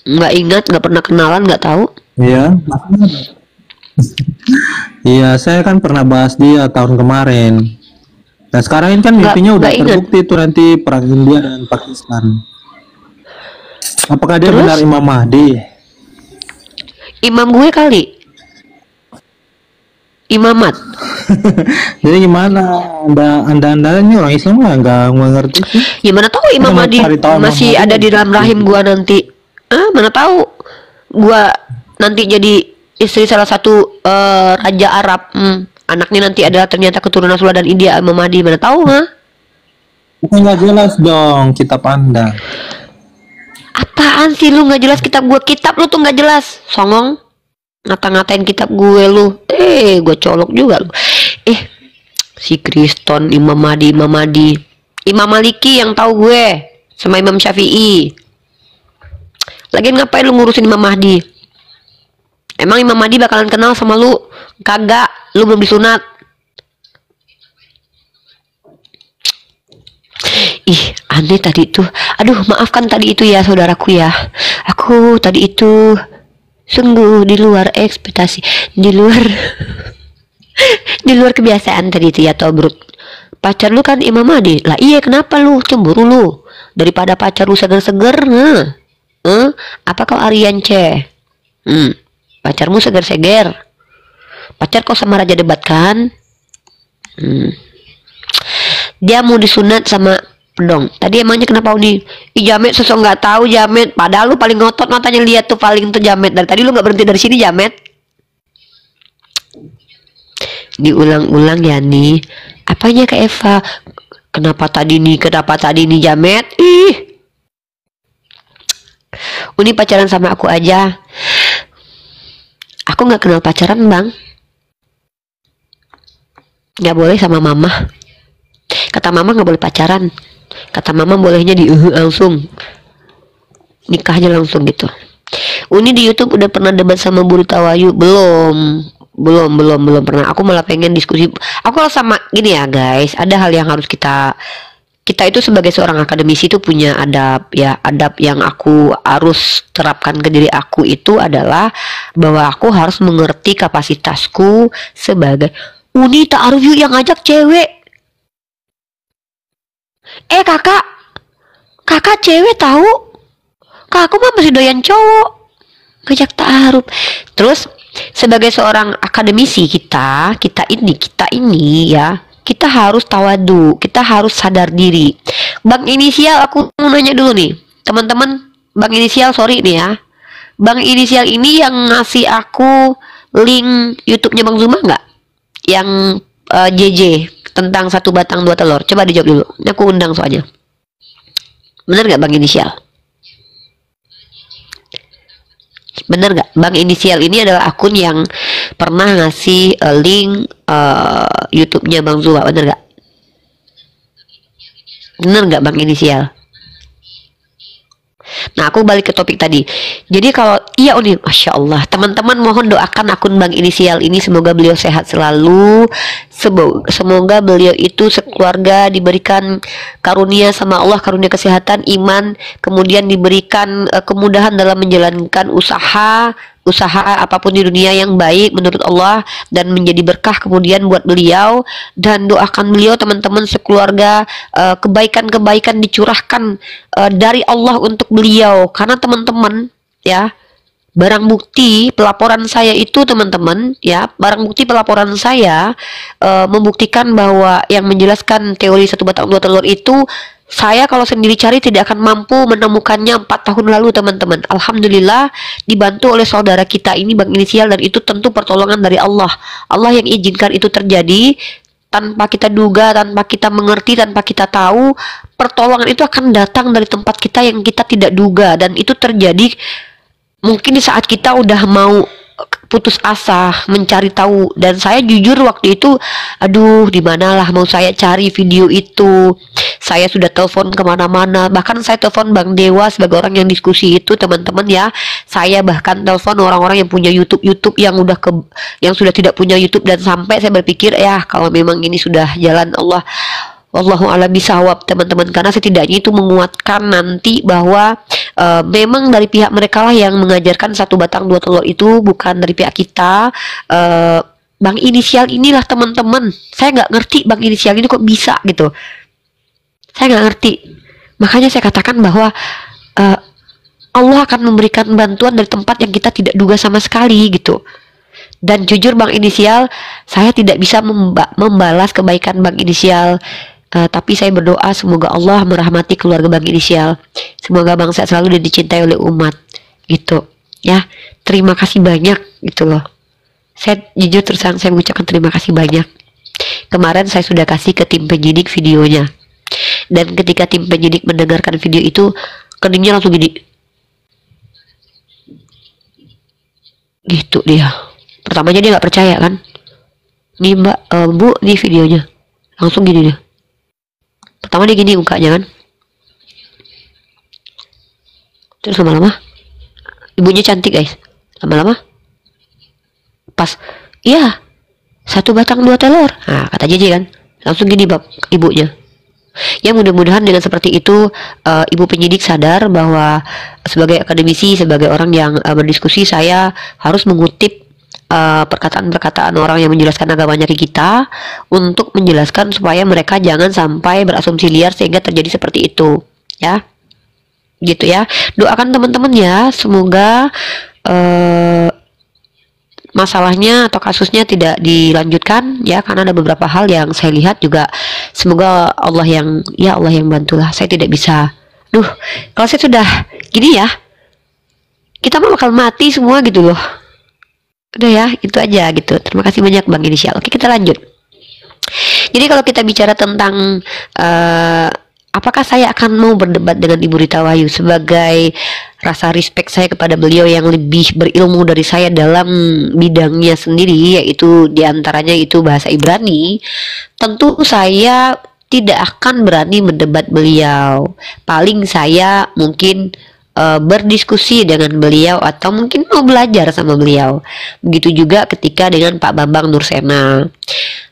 Nggak ingat, nggak pernah kenalan, nggak tahu. Iya. Iya, saya kan pernah bahas dia tahun kemarin. Nah sekarang ini kan mimpinya udah nggak ingat. terbukti itu nanti perang India dan Pakistan. Apakah dia Terus? benar Imam Mahdi? Imam gue kali. Imamat. Jadi gimana? Anda ini orang Islam nggak ngerti sih? Ya mana tahu Imam Cuma Mahdi cari tahu Imam masih Mahdi ada di dalam rahim gua nanti. Mana tahu gua nanti jadi istri salah satu raja Arab. Anaknya nanti adalah ternyata keturunan Sultan India, Imam Mahdi. Mana tahu mah? Nggak jelas dong kitab Anda. Apaan sih lu nggak jelas kitab gua? Kitab lu tuh nggak jelas. Songong. Ngata-ngatain kitab gue lu. Gue colok juga lu. Si Kriston, Imam Mahdi. Imam Maliki yang tahu gue sama Imam Syafi'i. Lagian ngapain lu ngurusin Imam Mahdi? Emang Imam Mahdi bakalan kenal sama lu? Kagak, lu belum disunat. Ih, aneh tadi itu. Aduh, maafkan tadi itu ya saudaraku ya. Aku tadi itu sungguh di luar ekspektasi, di luar di luar kebiasaan tadi itu ya Tobruk. Pacar lu kan Imam Mahdi. Lah iya, kenapa lu cemburu lu? Daripada pacar lu seger-seger, apa kau Aryan C? Pacarmu seger-seger. Pacar kau sama Raja Debat kan? Dia mau disunat sama pedong. Tadi emangnya kenapa Uni? Jamet sosok nggak tahu Jamet. Padahal lu paling ngotot matanya lihat tuh paling tuh Jamet. Dari tadi lu nggak berhenti dari sini Jamet. Diulang-ulang ya nih. Apanya ke Eva? Kenapa tadi nih? Kenapa tadi nih Jamet? Ih. Uni pacaran sama aku aja. Aku nggak kenal pacaran bang. Nggak boleh sama mama. Kata mama nggak boleh pacaran. Kata mama bolehnya langsung nikahnya langsung gitu. Uni di YouTube udah pernah debat sama Bu Rita Wayu? Belum pernah. Aku malah pengen diskusi. Aku kalau sama gini ya guys, ada hal yang harus kita itu sebagai seorang akademisi itu punya adab ya. Adab yang aku harus terapkan ke diri aku itu adalah bahwa aku harus mengerti kapasitasku sebagai Uni ta'aruf yuk yang ngajak cewek. Kakak cewek tahu. Kakak mah masih doyan cowok. Ngajak ta'aruf. Terus sebagai seorang akademisi kita ini ya, kita harus tawadu, kita harus sadar diri. Bang Inisial, aku mau nanya dulu nih teman-teman. Bang Inisial, sorry nih ya, Bang Inisial ini yang ngasih aku link YouTube-nya Bang Zuma nggak? Yang JJ tentang 1 batang 2 telur. Coba dijawab dulu. Ini aku undang soalnya. Bener nggak Bang Inisial? Bener nggak? Bang Inisial ini adalah akun yang pernah ngasih link YouTube-nya Bang Zuma. Bener nggak? Bener nggak Bang Inisial? Nah, aku balik ke topik tadi. Jadi kalau iya Uni, Masya Allah, teman-teman mohon doakan akun Bang Inisial ini, semoga beliau sehat selalu. Semoga beliau itu sekeluarga diberikan karunia sama Allah, karunia kesehatan, iman, kemudian diberikan kemudahan dalam menjalankan usaha apapun di dunia yang baik menurut Allah dan menjadi berkah kemudian buat beliau. Dan doakan beliau teman-teman sekeluarga, kebaikan-kebaikan dicurahkan dari Allah untuk beliau. Karena teman-teman ya, barang bukti pelaporan saya itu teman-teman ya, barang bukti pelaporan saya membuktikan bahwa yang menjelaskan teori 1 batang 2 telur itu, saya kalau sendiri cari tidak akan mampu menemukannya 4 tahun lalu teman-teman. Alhamdulillah dibantu oleh saudara kita ini Bang Inisial, dan itu tentu pertolongan dari Allah. Allah yang izinkan itu terjadi tanpa kita duga, tanpa kita mengerti, tanpa kita tahu. Pertolongan itu akan datang dari tempat kita yang kita tidak duga, dan itu terjadi mungkin di saat kita udah mau putus asa mencari tahu. Dan saya jujur waktu itu, aduh dimanalah mau saya cari video itu. Saya sudah telepon kemana-mana, bahkan saya telepon Bang Dewa sebagai orang yang diskusi itu teman-teman ya. Saya bahkan telepon orang-orang yang punya YouTube yang sudah tidak punya YouTube. Dan sampai saya berpikir ya, kalau memang ini sudah jalan Allah, wallahu a'lam bishawab teman-teman, karena setidaknya itu menguatkan nanti bahwa memang dari pihak mereka lah yang mengajarkan 1 batang 2 telur itu, bukan dari pihak kita. Bang Inisial inilah teman-teman, saya nggak ngerti Bang Inisial ini kok bisa gitu, saya nggak ngerti. Makanya saya katakan bahwa Allah akan memberikan bantuan dari tempat yang kita tidak duga sama sekali gitu. Dan jujur Bang Inisial, saya tidak bisa membalas kebaikan Bang Inisial. Tapi saya berdoa semoga Allah merahmati keluarga Bang Inisial. Semoga Bang sehat selalu dan dicintai oleh umat gitu ya. Terima kasih banyak gitu loh. Saya jujur terus terang saya mengucapkan terima kasih banyak. Kemarin saya sudah kasih ke tim penyidik videonya, dan ketika tim penyidik mendengarkan video itu, keningnya langsung gini gitu dia. Pertamanya dia nggak percaya kan, nih Mbak, Bu, nih videonya. Langsung gini dia. Pertama dia gini mukanya kan, terus lama-lama ibunya cantik guys, lama-lama pas iya 1 batang 2 telur. Nah, kata JJ kan. Langsung gini bab ibunya. Ya mudah-mudahan dengan seperti itu ibu penyidik sadar bahwa sebagai akademisi, sebagai orang yang berdiskusi, saya harus mengutip perkataan-perkataan orang yang menjelaskan agamanya ke kita untuk menjelaskan supaya mereka jangan sampai berasumsi liar sehingga terjadi seperti itu, ya. Gitu ya. Doakan teman-teman ya, semoga masalahnya atau kasusnya tidak dilanjutkan ya, karena ada beberapa hal yang saya lihat juga. Semoga Allah yang bantulah, saya tidak bisa. Kalau saya sudah gini ya, kita mah bakal mati semua gitu loh. Udah ya, itu aja gitu. Terima kasih banyak Bang Inisial. Oke, kita lanjut. Jadi kalau kita bicara tentang apakah saya akan mau berdebat dengan Ibu Rita Wahyu, sebagai rasa respect saya kepada beliau yang lebih berilmu dari saya dalam bidangnya sendiri, yaitu diantaranya itu bahasa Ibrani, tentu saya tidak akan berani mendebat beliau. Paling saya mungkin berdiskusi dengan beliau atau mungkin mau belajar sama beliau. Begitu juga ketika dengan Pak Bambang Nursena.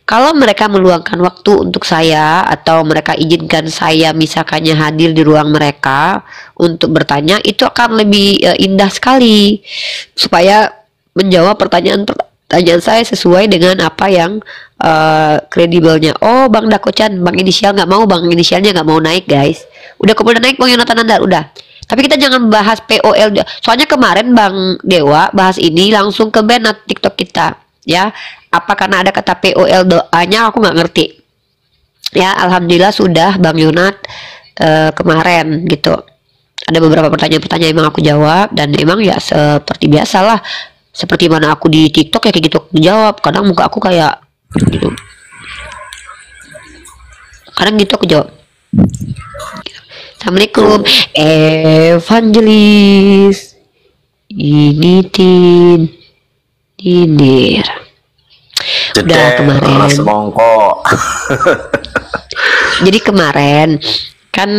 Kalau mereka meluangkan waktu untuk saya atau mereka izinkan saya misalkannya hadir di ruang mereka untuk bertanya, itu akan lebih indah sekali supaya menjawab pertanyaan saya sesuai dengan apa yang kredibelnya. Oh, Bang Dakocan, Bang Inisial nggak mau, Bang Inisialnya nggak mau naik guys. Udah kemudian naik Bang Yonatan Nandar, udah. Tapi kita jangan bahas POL. Soalnya kemarin Bang Dewa bahas ini langsung ke ban TikTok kita, ya. Apa karena ada kata POL doanya aku nggak ngerti. Ya, alhamdulillah sudah Bang Yonat kemarin gitu. Ada beberapa pertanyaan-pertanyaan yang aku jawab dan emang ya seperti biasalah. Seperti mana aku di TikTok ya kayak gitu aku jawab. Kadang muka aku kayak gitu. Kadang gitu aku jawab. Assalamualaikum Evangelis ini Dinir. Udah kemarin jadi kemarin kan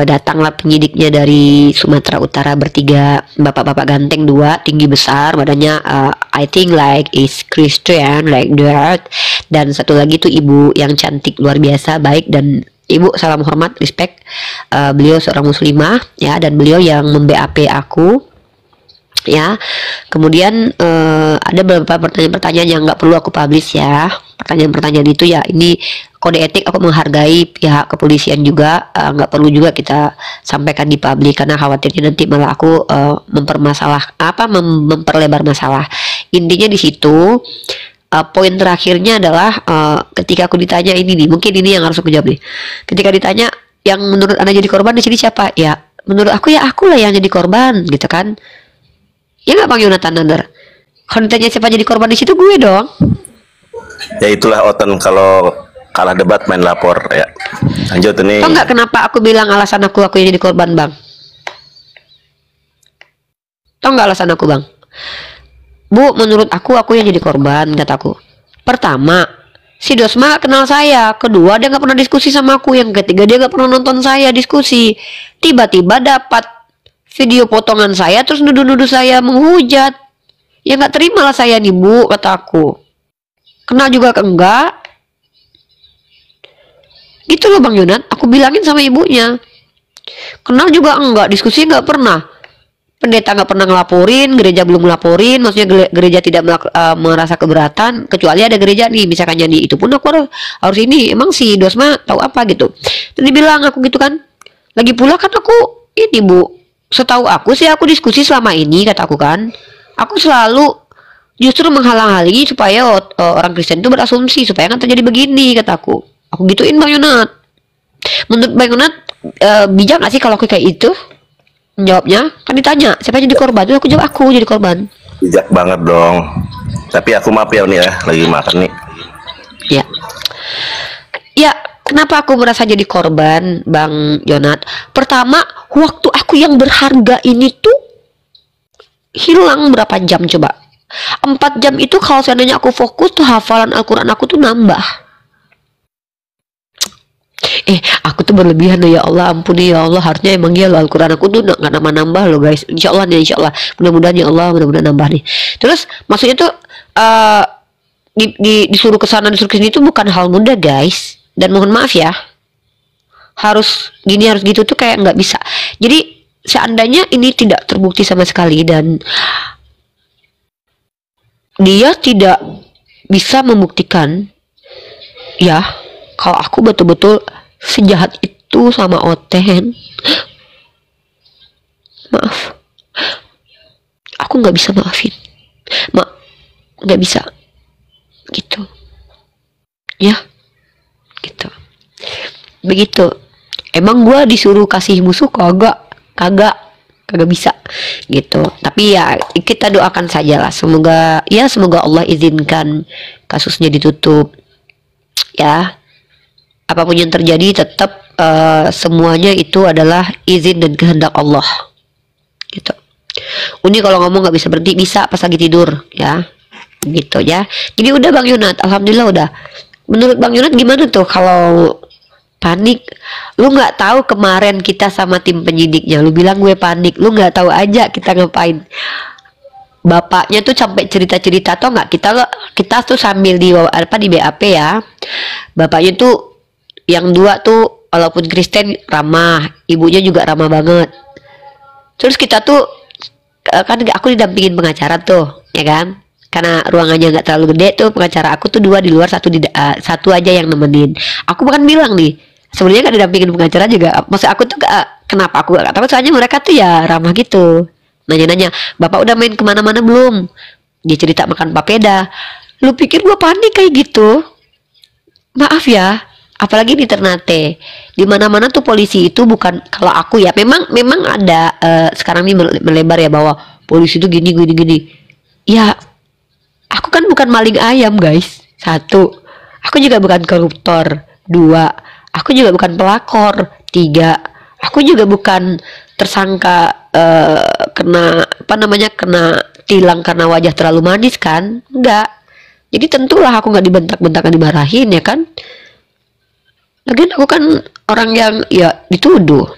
datanglah penyidiknya dari Sumatera Utara bertiga, bapak-bapak ganteng 2, tinggi besar badannya, I think like is Christian like that, dan satu lagi tuh ibu yang cantik luar biasa, baik, dan ibu salam hormat, respect, beliau seorang muslimah ya, dan beliau yang mem-BAP aku ya. Kemudian ada beberapa pertanyaan-pertanyaan yang nggak perlu aku publish ya. Pertanyaan-pertanyaan itu ya ini kode etik, aku menghargai pihak kepolisian juga, nggak perlu juga kita sampaikan di publik karena khawatirnya nanti malah aku memperlebar masalah. Intinya di situ poin terakhirnya adalah ketika aku ditanya ini nih, mungkin ini yang harus aku jawab nih. Ketika ditanya yang menurut Anda jadi korban di sini siapa? Ya menurut aku ya akulah yang jadi korban gitu kan. Ya nggak Bang Yonatan Nandar? Kalau ditanya siapa jadi korban di situ, gue dong. Ya itulah Oton, kalau kalah debat main lapor ya. Lanjut nih. Tau nggak kenapa aku bilang alasan aku yang jadi korban, Bang? Tau nggak alasan aku, Bang? Bu, menurut aku yang jadi korban, kataku. Pertama, si Dosma kenal saya. Kedua, dia nggak pernah diskusi sama aku. Yang ketiga, dia nggak pernah nonton saya diskusi. Tiba-tiba dapat video potongan saya terus nuduh-nuduh saya menghujat. Ya nggak terima lah saya nih Bu, kataku. Kenal juga enggak? Gitu loh Bang Yonat, aku bilangin sama ibunya. Kenal juga enggak, diskusi nggak pernah. Pendeta nggak pernah ngelaporin, gereja belum ngelaporin, maksudnya gereja tidak merasa keberatan, kecuali ada gereja nih, misalkan jadi itu pun aku harus ini, emang si Dosma tahu apa gitu. Dan dibilang aku gitu kan. Lagi pula kan aku ini Bu, setahu aku sih aku diskusi selama ini, kataku kan. Aku selalu justru menghalang-halangi supaya orang Kristen itu berasumsi, supaya nggak terjadi begini, kataku. Aku gituin Bang Yonat. Menurut Bang Yonat bijak nggak sih kalau aku kayak itu? Jawabnya kan ditanya siapa jadi korban, itu aku jawab aku jadi korban. Bijak banget dong. Tapi aku maaf ya nih ya, lagi makan nih. Ya. Ya, kenapa aku merasa jadi korban, Bang Yonat? Pertama, waktu aku yang berharga ini tuh hilang berapa jam coba? 4 jam itu kalau seandainya aku fokus tuh hafalan Al-Quran aku tuh nambah. Aku tuh berlebihan ya Allah, ampuni ya Allah, harusnya emang ya Al-Quran aku tuh nggak nambah loh guys. Insya Allah mudah-mudahan ya Allah, mudah-mudahan nambah nih. Terus maksudnya tuh disuruh ke sana disuruh ke sini itu bukan hal mudah guys, dan mohon maaf ya, harus gini harus gitu tuh kayak nggak bisa. Jadi seandainya ini tidak terbukti sama sekali dan dia tidak bisa membuktikan ya kalau aku betul-betul sejahat itu sama Oten, maaf, aku nggak bisa maafin, nggak bisa gitu ya, gitu begitu. Emang gua disuruh kasih musuh kagak bisa gitu. Tapi ya kita doakan sajalah, semoga Allah izinkan kasusnya ditutup ya. Apapun yang terjadi tetap semuanya itu adalah izin dan kehendak Allah gitu. Uni kalau ngomong nggak bisa berhenti, bisa pas lagi tidur ya, gitu ya. Jadi udah Bang Yunat, alhamdulillah udah. Menurut Bang Yunat gimana tuh kalau panik? Lu nggak tahu kemarin kita sama tim penyidiknya, lu bilang gue panik, lu nggak tahu aja kita ngapain. Bapaknya tuh sampai cerita-cerita atau nggak, kita tuh sambil di BAP ya, bapaknya tuh yang dua tuh walaupun Kristen ramah, ibunya juga ramah banget. Terus kita tuh kan aku didampingin pengacara tuh ya kan, karena ruangannya nggak terlalu gede tuh, pengacara aku tuh 2 di luar, satu aja yang nemenin. Aku bahkan bilang nih, sebenarnya kan didampingin pengacara juga, maksud aku tuh kenapa aku gak tahu, soalnya mereka tuh ya ramah gitu, nanya-nanya, bapak udah main kemana-mana belum, dia cerita makan papeda. Lu pikir gua panik kayak gitu? Maaf ya, apalagi di Ternate, di mana-mana tuh polisi itu bukan, kalau aku ya memang ada sekarang ini melebar ya bahwa polisi itu gini ya. Aku kan bukan maling ayam guys, 1, aku juga bukan koruptor, 2, aku juga bukan pelakor, 3, aku juga bukan tersangka kena kena tilang karena wajah terlalu manis kan, enggak. Jadi tentulah aku nggak dibentak-bentak, dimarahin ya kan. Lagian aku kan orang yang ya dituduh.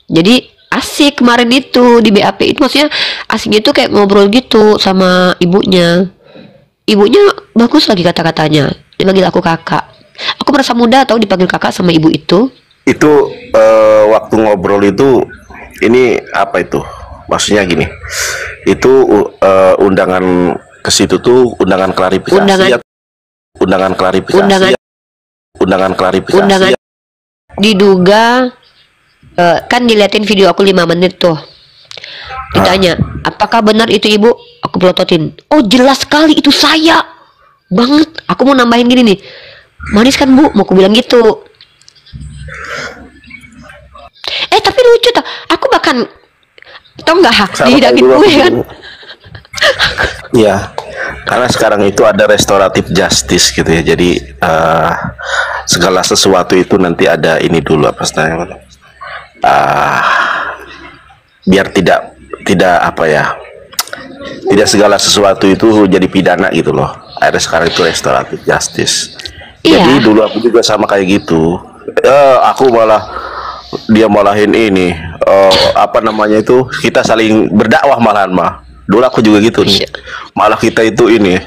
Jadi asik kemarin itu di BAP itu, maksudnya asiknya itu kayak ngobrol gitu sama ibunya bagus lagi kata-katanya, dia manggil aku kakak. Aku merasa muda atau dipanggil kakak sama ibu itu waktu ngobrol itu, ini apa itu maksudnya gini, itu undangan ke situ tuh undangan klarifikasi, undangan klarifikasi diduga. Kan diliatin video aku 5 menit tuh, ditanya apakah benar itu ibu, aku pelototin, oh jelas sekali itu saya banget. Aku mau nambahin gini nih, manis kan bu, mau aku bilang gitu. Tapi lucu tuh, aku bahkan tau nggak dihidangin gue kan. Iya, karena sekarang itu ada restoratif justice gitu ya, jadi segala sesuatu itu nanti ada ini dulu apa namanya, biar tidak apa ya, tidak segala sesuatu itu jadi pidana gitu loh. Akhirnya sekarang itu restoratif justice. Jadi dulu aku juga sama kayak gitu, aku dia malahin ini apa namanya itu, kita saling berdakwah malahan mah. Dulu aku juga gitu nih, malah kita itu ini,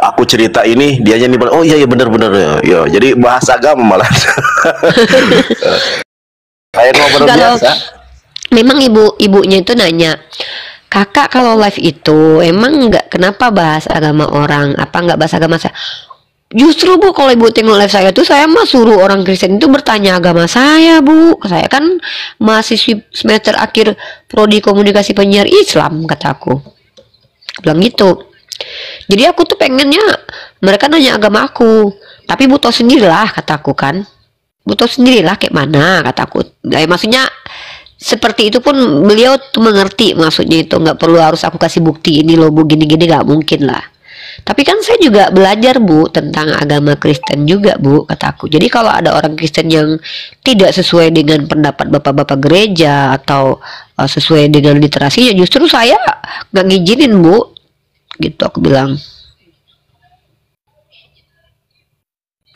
aku cerita ini, dianya nih, oh iya bener-bener ya, jadi bahasa agama malah. Kayak ngobrol biasa. Memang ibunya itu nanya, kakak kalau live itu emang nggak, kenapa bahas agama orang, apa nggak bahas agama saya? Justru bu, kalau ibu tengok live saya tuh, saya mah suruh orang Kristen itu bertanya agama saya bu. Saya kan mahasiswi semester akhir prodi komunikasi penyiar Islam, kataku. Bilang gitu. Jadi aku tuh pengennya mereka nanya agama aku, tapi bu tau sendirilah, kataku kan. Bu tau sendirilah kayak mana, kataku. Nah, maksudnya seperti itu pun beliau tuh mengerti, maksudnya itu nggak perlu harus aku kasih bukti ini loh bu, gini-gini nggak mungkin lah. Tapi kan saya juga belajar bu tentang agama Kristen juga bu, kataku. Jadi kalau ada orang Kristen yang tidak sesuai dengan pendapat bapak-bapak gereja atau sesuai dengan literasinya, justru saya nggak ngizinin bu, gitu aku bilang.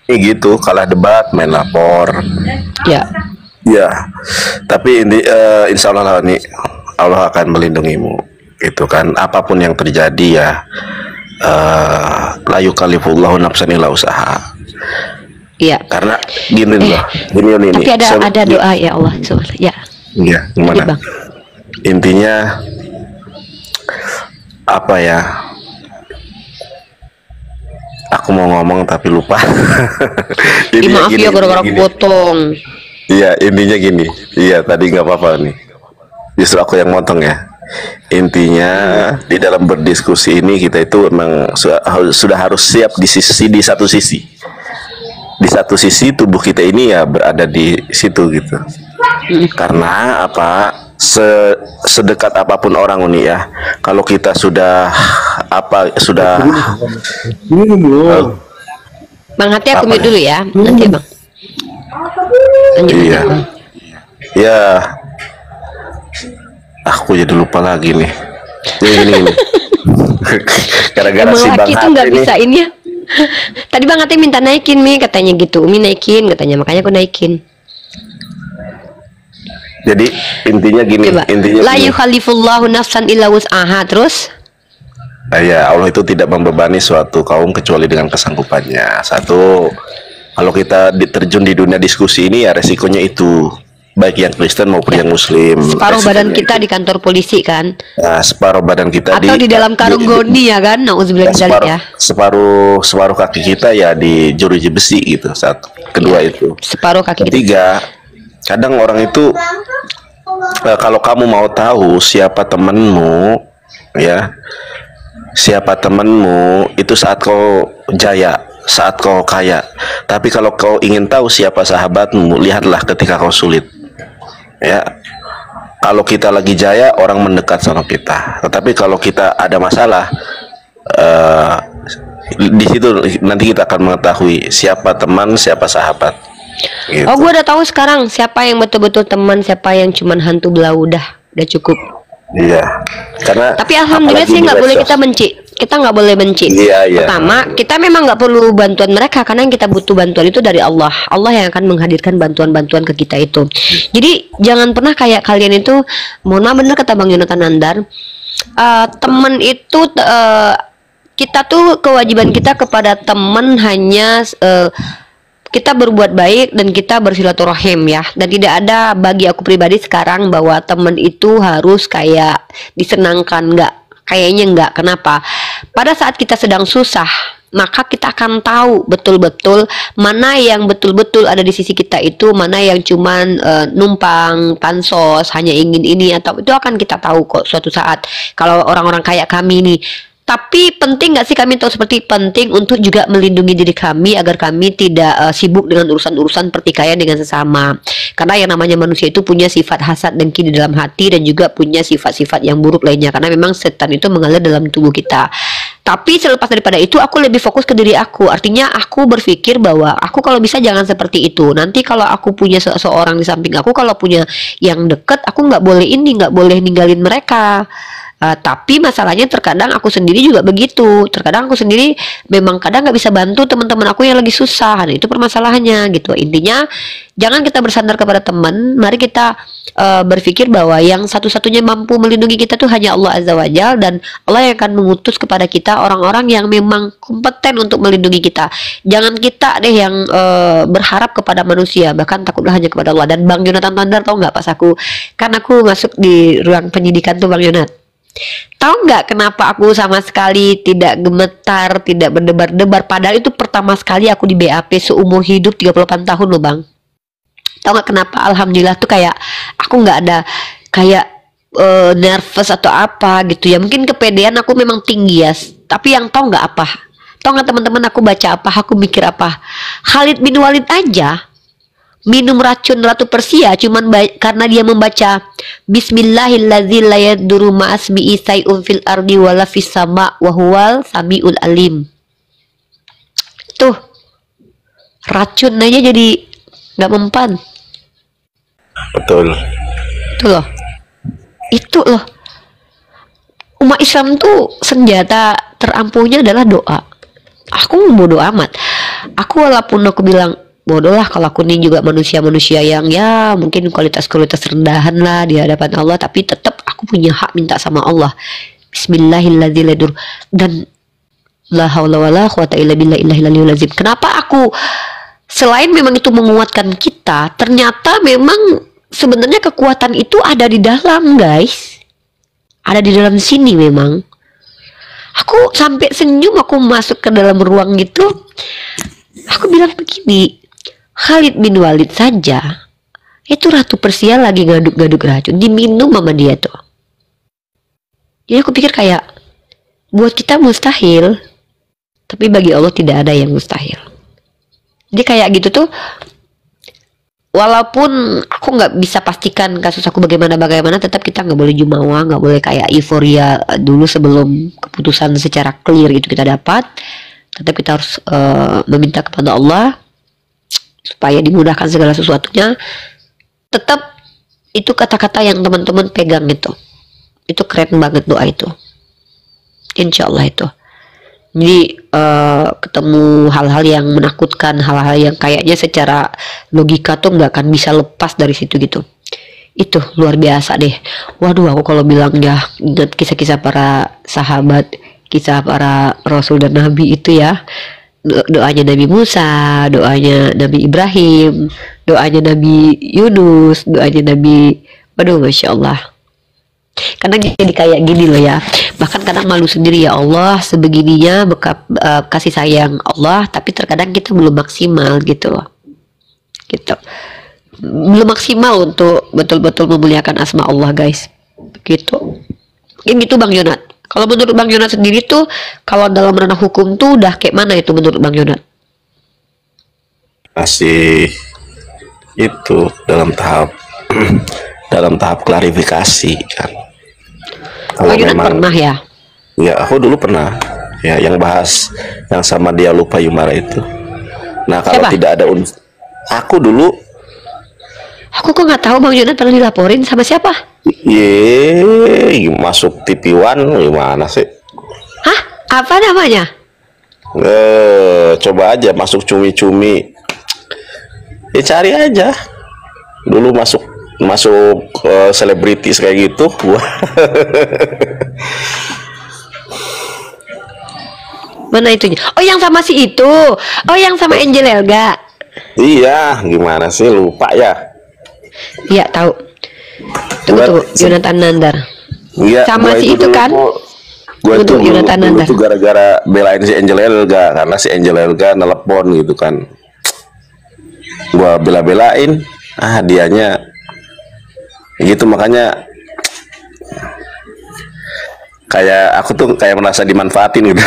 Gitu, kalah debat main lapor. Ya, tapi ini insya Allah nih Allah akan melindungimu. Itu kan apapun yang terjadi ya. la yukallifullahu nafsan illa usaha. Iya. Karena gini loh, gini. Tapi ada doa ya Allah. Ya. Iya, gimana? Intinya apa ya? Aku mau ngomong tapi lupa. Maaf ya gara-gara potong. Iya, intinya gini. Iya, tadi nggak apa-apa nih. Justru aku yang motong ya. Intinya di dalam berdiskusi ini kita itu memang sudah harus siap di satu sisi. Di satu sisi tubuh kita ini ya berada di situ gitu. Karena apa? Sedekat apapun orang Uni ya, kalau kita sudah Bang Hati aku mute dulu ya. Nanti Bang. Iya. Ya. Aku jadi lupa lagi nih. Ini. Gara-gara si Bang Hati itu nggak bisa ini ya. Tadi Bang Hati minta naikin katanya gitu. Umi naikin katanya, makanya aku naikin. Jadi intinya gini, la yukallifullahu nafsan illa wus'aha. Terus ya, Allah itu tidak membebani suatu kaum kecuali dengan kesanggupannya. Satu, kalau kita terjun di dunia diskusi ini ya resikonya itu, baik yang Kristen maupun yang Muslim. Separuh badan kita di kantor polisi kan? Nah, separuh badan kita atau di dalam karung goni ya kan? Nauzubillah ya. Separuh kaki kita ya di jeruji besi gitu. Satu, kedua itu. Separuh kaki. Ketiga, kadang orang itu kalau kamu mau tahu siapa temanmu ya, siapa temanmu itu saat kau jaya, saat kau kaya. Tapi kalau kau ingin tahu siapa sahabatmu, lihatlah ketika kau sulit. Ya, kalau kita lagi jaya, orang mendekat sama kita. Tetapi kalau kita ada masalah, di situ nanti kita akan mengetahui siapa teman, siapa sahabat. Gitu. Oh, gue udah tahu sekarang siapa yang betul-betul teman, siapa yang cuman hantu belau. Udah cukup. Iya, karena tapi alhamdulillah sih nggak boleh kita benci. Kita nggak boleh benci. Iya. Pertama, kita memang nggak perlu bantuan mereka karena yang kita butuh bantuan itu dari Allah. Allah yang akan menghadirkan bantuan-bantuan ke kita itu. Jadi jangan pernah kayak kalian itu, mohon maaf bener kata Bang Yonatan Nandar, teman itu kita tuh kewajiban kita kepada teman hanya kita berbuat baik dan kita bersilaturahim ya. Dan tidak ada bagi aku pribadi sekarang bahwa teman itu harus kayak disenangkan, kayaknya enggak. Kenapa? Pada saat kita sedang susah, maka kita akan tahu betul-betul mana yang betul-betul ada di sisi kita itu, mana yang cuman numpang pansos, hanya ingin ini, atau itu akan kita tahu kok suatu saat. Kalau orang-orang kayak kami nih. Tapi penting nggak sih kami tahu seperti penting untuk juga melindungi diri kami agar kami tidak sibuk dengan urusan-urusan pertikaian dengan sesama. Karena yang namanya manusia itu punya sifat hasad dengki di dalam hati dan juga punya sifat-sifat yang buruk lainnya. Karena memang setan itu mengalir dalam tubuh kita. Tapi selepas daripada itu aku lebih fokus ke diri aku. Artinya aku berpikir bahwa aku kalau bisa jangan seperti itu. Nanti kalau aku punya seseorang di samping aku, kalau punya yang deket, aku nggak boleh ninggalin mereka. Tapi masalahnya terkadang aku sendiri juga begitu. Terkadang aku sendiri memang kadang nggak bisa bantu teman-teman aku yang lagi susah. Nah, itu permasalahannya gitu. Intinya jangan kita bersandar kepada teman. Mari kita berpikir bahwa yang satu-satunya mampu melindungi kita tuh hanya Allah Azza wa Jalla, dan Allah yang akan mengutus kepada kita orang-orang yang memang kompeten untuk melindungi kita. Jangan kita deh yang berharap kepada manusia, bahkan takutlah hanya kepada Allah. Dan Bang Yonatan Tandar tahu nggak pas aku masuk di ruang penyidikan tuh Bang Yonat, tahu nggak kenapa aku sama sekali tidak gemetar, tidak berdebar-debar, padahal itu pertama sekali aku di BAP seumur hidup 38 tahun loh Bang. Tahu nggak kenapa? Alhamdulillah tuh kayak aku nggak ada kayak nervous atau apa gitu ya. Mungkin kepedean aku memang tinggi ya, tapi yang tahu nggak apa? Tahu nggak teman-teman aku baca apa? Aku mikir apa? Khalid bin Walid aja minum racun Ratu Persia cuman karena dia membaca Bismillahirrahmanirrahim la yadurru ma'asmi'i say'un fil ardi wala fis sama' wa huwal samiul alim. Tuh racun aja jadi nggak mempan. Betul. Itu loh umat Islam tuh senjata terampuhnya adalah doa. Aku bodo amat. Aku walaupun aku bilang bodoh lah kalau aku nih juga manusia-manusia yang ya mungkin kualitas rendahan lah di hadapan Allah, tapi tetap aku punya hak minta sama Allah. Bismillahirrahmanirrahim. Dan La haula wala quwata illa billahil azim. Kenapa aku selain memang itu menguatkan kita, ternyata memang sebenarnya kekuatan itu ada di dalam, guys. Ada di dalam sini memang. Aku sampai senyum, aku masuk ke dalam ruang gitu. Aku bilang begini, Khalid bin Walid saja itu Ratu Persia lagi ngaduk-ngaduk racun, diminum sama dia tuh. Jadi aku pikir kayak, buat kita mustahil, tapi bagi Allah tidak ada yang mustahil. Jadi kayak gitu tuh, walaupun aku nggak bisa pastikan kasus aku bagaimana, tetap kita nggak boleh jumawa, nggak boleh kayak euforia dulu sebelum keputusan secara clear itu kita dapat. Tetap kita harus meminta kepada Allah supaya dimudahkan segala sesuatunya. Tetap itu kata-kata yang teman-teman pegang itu keren banget doa itu, insya Allah itu. Jadi ketemu hal-hal yang menakutkan, hal-hal yang kayaknya secara logika tuh nggak akan bisa lepas dari situ gitu. Itu luar biasa deh. Waduh, aku kalau bilang ya ingat kisah-kisah para sahabat, kisah para rasul dan nabi itu ya. Doanya Nabi Musa, doanya Nabi Ibrahim, doanya Nabi Yunus, doanya Nabi, waduh, Masya Allah. Karena jadi kayak gini loh ya, bahkan kadang malu sendiri, ya Allah sebegininya kasih sayang Allah, tapi terkadang kita belum maksimal gitu loh, gitu, belum maksimal untuk betul-betul memuliakan asma Allah, guys, gitu. Ini gitu Bang Yonat. Kalau menurut Bang Yonat sendiri tuh, kalau dalam ranah hukum tuh udah kayak mana itu menurut Bang Yonat? Masih itu dalam tahap klarifikasi kan. Kalau Bang Yonat memang pernah ya? Ya, aku dulu pernah ya yang bahas yang sama dia lupa Yumara itu. Nah, kalau Siapa? tidak ada aku dulu. Aku kok nggak tahu Bang Yonat pernah dilaporin sama siapa? Masuk TV One gimana sih? Hah? Apa namanya? Coba aja masuk cumi-cumi. Cari aja. Dulu masuk selebritis kayak gitu. Mana itunya? Oh, yang sama si itu. Oh, yang sama Angel Elga. Iya, gimana sih, lupa ya? Iya, tahu. Tunggu, Yonatan Nandar. Iya, sama si itu kan? Gue itu Yonatan Nandar. Itu gara-gara belain si Angel Elga, karena si Angel Elga nelepon gitu kan. Gua bela-belain, dianya gitu, makanya kayak aku tuh kayak merasa dimanfaatin gitu.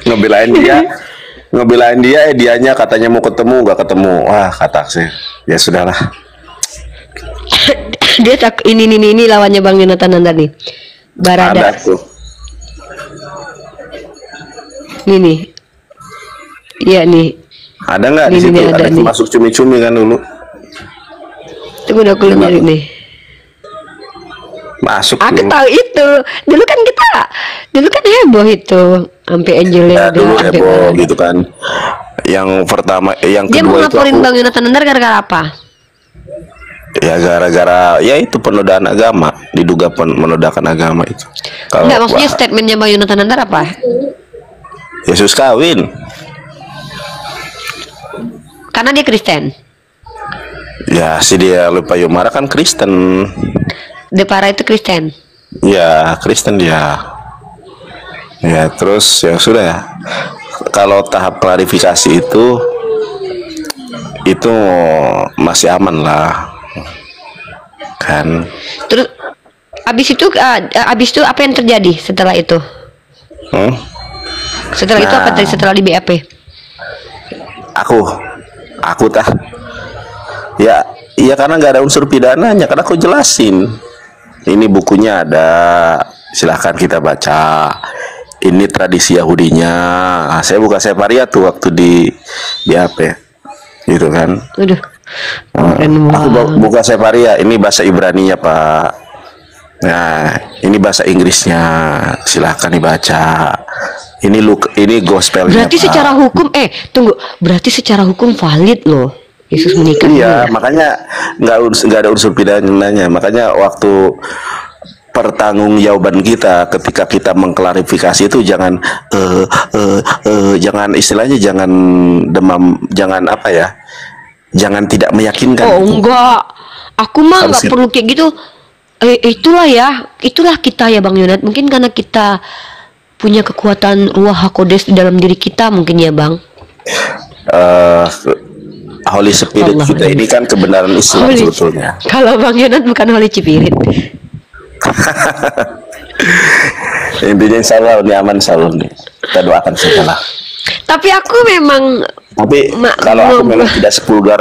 ngebelain dia, dianya katanya mau ketemu, gak ketemu. Wah, kata sih, ya sudahlah. Dia ini lawannya Bang Yonatan Nandar nih. Barada. Ada tuh. Ini. Iya nih. Ada nggak di situ? Ada masuk cumi-cumi kan dulu. Tunggu udah aku nyari nih. Masuk. Aku tahu itu. Dulu kan heboh itu. Sampai Angelina. Ya, dulu heboh gitu kan. Yang pertama, yang dia kedua mau laporin Bang Yonatan Nandar gara-gara apa? Ya gara-gara ya itu penodaan agama, diduga menodaan agama itu. Enggak, maksudnya statementnya Bang Yonatan Nandar apa? Yesus kawin. Karena dia Kristen. Ya, si dia lupa Yumara kan Kristen. Depara itu Kristen. Ya, Kristen dia. Ya, terus ya sudah ya. Kalau tahap klarifikasi itu masih aman lah. Kan. Terus abis itu apa yang terjadi setelah itu? Setelah itu apa tadi setelah di BAP? Aku ya karena nggak ada unsur pidananya, karena aku jelasin. Ini bukunya ada, silahkan kita baca. Ini tradisi Yahudinya. Saya buka Separia tuh waktu di BAP, gitu kan. Aku buka Separia, ini bahasa Ibraninya Pak. Nah, ini bahasa Inggrisnya, silahkan dibaca. Ini gospelnya. Berarti Pak. secara hukum, berarti secara hukum valid loh. Yesus menikah. Iya, makanya nggak ada unsur pidananya. Makanya waktu pertanggungjawaban kita ketika kita mengklarifikasi itu jangan jangan istilahnya jangan demam, jangan apa ya, jangan tidak meyakinkan. Oh gitu. enggak, aku mah Harus nggak perlu kayak gitu. Itulah ya, itulah kita ya Bang Yonat. Mungkin karena kita punya kekuatan ruah hakodes di dalam diri kita mungkin ya Bang. Holy Spirit Allah kita ini kan kebenaran Islam Holy- sebetulnya. Kalau Bang Yonat bukan Holy Spirit. Intinya insya Allah ini aman, insya Allah nih. Kita doakan saja lah. Tapi aku memang Tapi kalau aku memang tidak sepulgar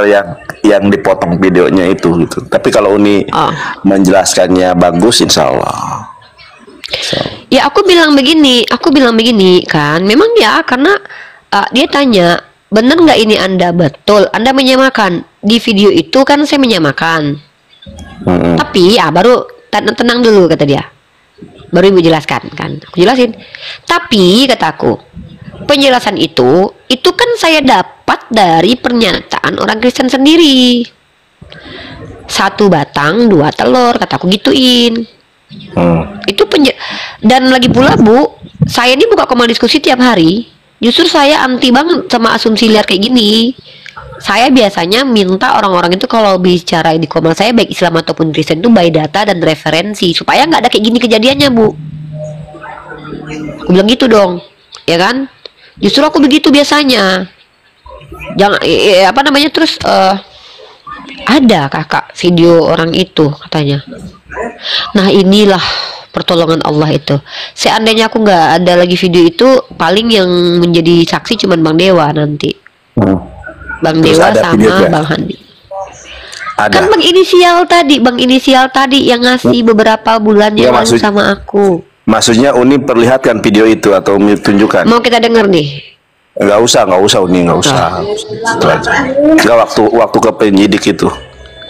yang dipotong videonya itu gitu. Tapi kalau Uni menjelaskannya bagus, insya Allah. Ya aku bilang begini kan, memang ya karena dia tanya, bener nggak ini Anda? Betul, Anda menyamakan di video itu kan saya menyamakan. Tapi ya baru tenang dulu kata dia, baru ibu jelaskan kan, aku jelasin. Tapi kataku, penjelasan itu kan saya dapat dari pernyataan orang Kristen sendiri. 1 batang 2 telur kataku gituin. Itu dan lagi pula Bu, saya ini buka komal diskusi tiap hari. Justru saya anti banget sama asumsi liar kayak gini. Saya biasanya minta orang-orang itu kalau bicara di komal saya baik Islam ataupun Kristen itu by data dan referensi supaya nggak ada kayak gini kejadiannya Bu. Aku bilang gitu dong, ya kan? Justru aku begitu biasanya. Jangan apa namanya terus ada kakak video orang itu katanya. Nah inilah pertolongan Allah itu. Seandainya aku nggak ada lagi video itu, paling yang menjadi saksi cuman Bang Dewa nanti. Bang Terus Dewa ada sama videonya? Bang Handi. Ada. Kan Bang Inisial tadi yang ngasih beberapa bulan Ya, yang lalu maksud- sama aku. Maksudnya Uni perlihatkan video itu atau Uni tunjukkan? Mau kita denger nih. Nggak usah Uni, nggak usah. Itu aja. Nggak waktu ke penyidik itu.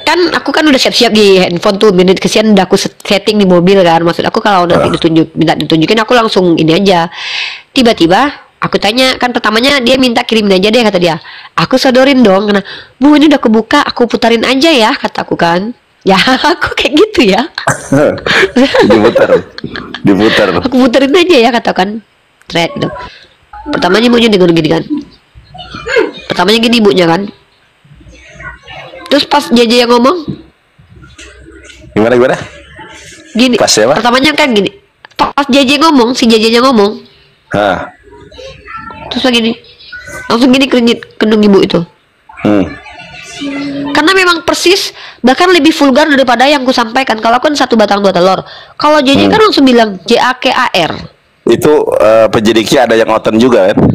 Kan aku kan udah siap-siap di handphone tuh, menit kesian udah aku setting di mobil kan. Maksud aku kalau nanti minta ditunjukin aku langsung ini aja. Tiba-tiba aku tanya, kan pertamanya dia minta kirimin aja deh kata dia. Aku sodorin dong karena Bu ini udah kebuka, aku putarin aja ya kataku kan. Ya aku kayak gitu ya. Diputar. Aku puterin aja ya katakan. Thread gitu. Pertamanya ibunya denger gini kan. Pertamanya gini ibunya kan. Terus pas JJ yang ngomong Gimana? gini. Pas siapa? Pertamanya kan gini. Pas JJ ngomong, si JJ-nya ngomong. Hah. Terus lagi nih. Langsung gini kendung ibu itu. Karena memang persis bahkan lebih vulgar daripada yang ku sampaikan. Kalau kan 1 batang 2 telur. Kalau JJ kan langsung bilang JAKAR. Itu penyidiknya ada yang oten juga kan?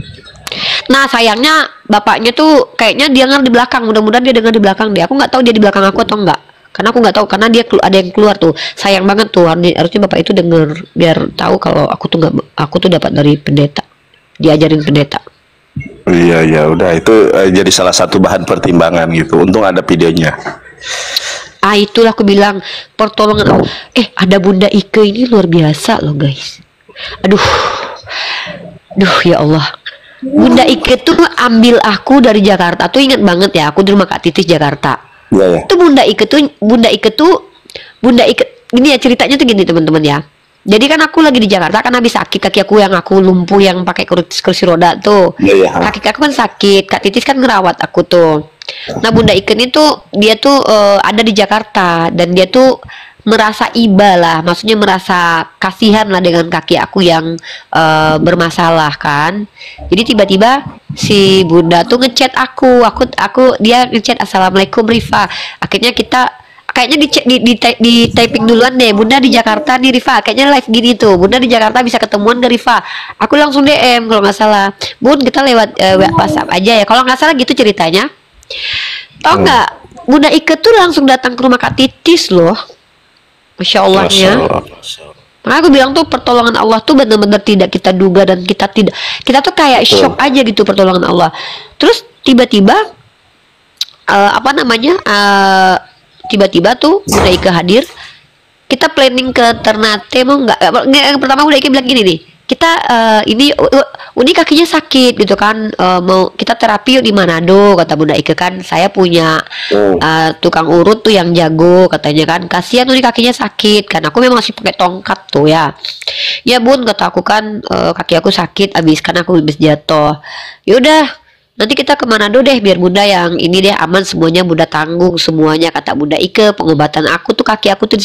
Nah sayangnya bapaknya tuh kayaknya dia dengar di belakang. Mudah-mudahan dia dengar di belakang deh. Aku nggak tahu dia di belakang aku atau enggak. Karena aku nggak tahu karena dia ada yang keluar tuh. Sayang banget tuh. Harusnya bapak itu denger biar tahu kalau aku tuh dapat dari pendeta. Diajarin pendeta. Iya udah itu jadi salah satu bahan pertimbangan gitu. Untung ada videonya. Itulah aku bilang pertolongan Allah. Ada Bunda Ike ini luar biasa loh guys. Aduh ya Allah. Bunda Ike tuh ambil aku dari Jakarta. Tuh ingat banget ya, aku di rumah Kak Titis Jakarta. Iya. Itu Bunda Ike gini ya ceritanya tuh gini teman-teman ya. Jadi kan aku lagi di Jakarta kan habis sakit kaki aku yang aku lumpuh yang pakai kursi roda tuh. Iya. Kaki aku kan sakit, Kak Titis kan ngerawat aku tuh. Nah Bunda Ike ini tuh dia tuh ada di Jakarta dan dia tuh merasa iba lah, maksudnya merasa kasihan lah dengan kaki aku yang bermasalah kan. Jadi tiba-tiba si Bunda tuh ngechat aku dia ngechat Assalamualaikum Rifa. Akhirnya kita kayaknya di typing duluan deh, Bunda di Jakarta nih Rifa, kayaknya live gini tuh, Bunda di Jakarta bisa ketemuan gak Rifa? Aku langsung DM kalau nggak salah, Bun kita lewat WhatsApp aja ya, kalau nggak salah gitu ceritanya. Tau nggak, Bunda Ike tuh langsung datang ke rumah Kak Titis loh, Masya Allahnya. Makanya aku bilang tuh pertolongan Allah tuh benar-benar tidak kita duga dan kita tuh kayak shock aja gitu pertolongan Allah. Terus tiba-tiba tiba-tiba tuh Bunda Ike hadir. Kita planning ke Ternate mau nggak? Pertama Bunda Ike bilang gini nih, kita ini Uni kakinya sakit gitu kan, mau kita terapi yuk di Manado kata Bunda Ike kan. Saya punya tukang urut tuh yang jago katanya kan, kasihan Uni kakinya sakit kan, aku memang masih pakai tongkat tuh ya. Ya Bun kata aku kan, kaki aku sakit abis kan aku habis jatuh. Yaudah nanti kita ke Manado deh biar Bunda yang ini deh, aman semuanya, Bunda tanggung semuanya kata Bunda Ike. Pengobatan aku tuh kaki aku tuh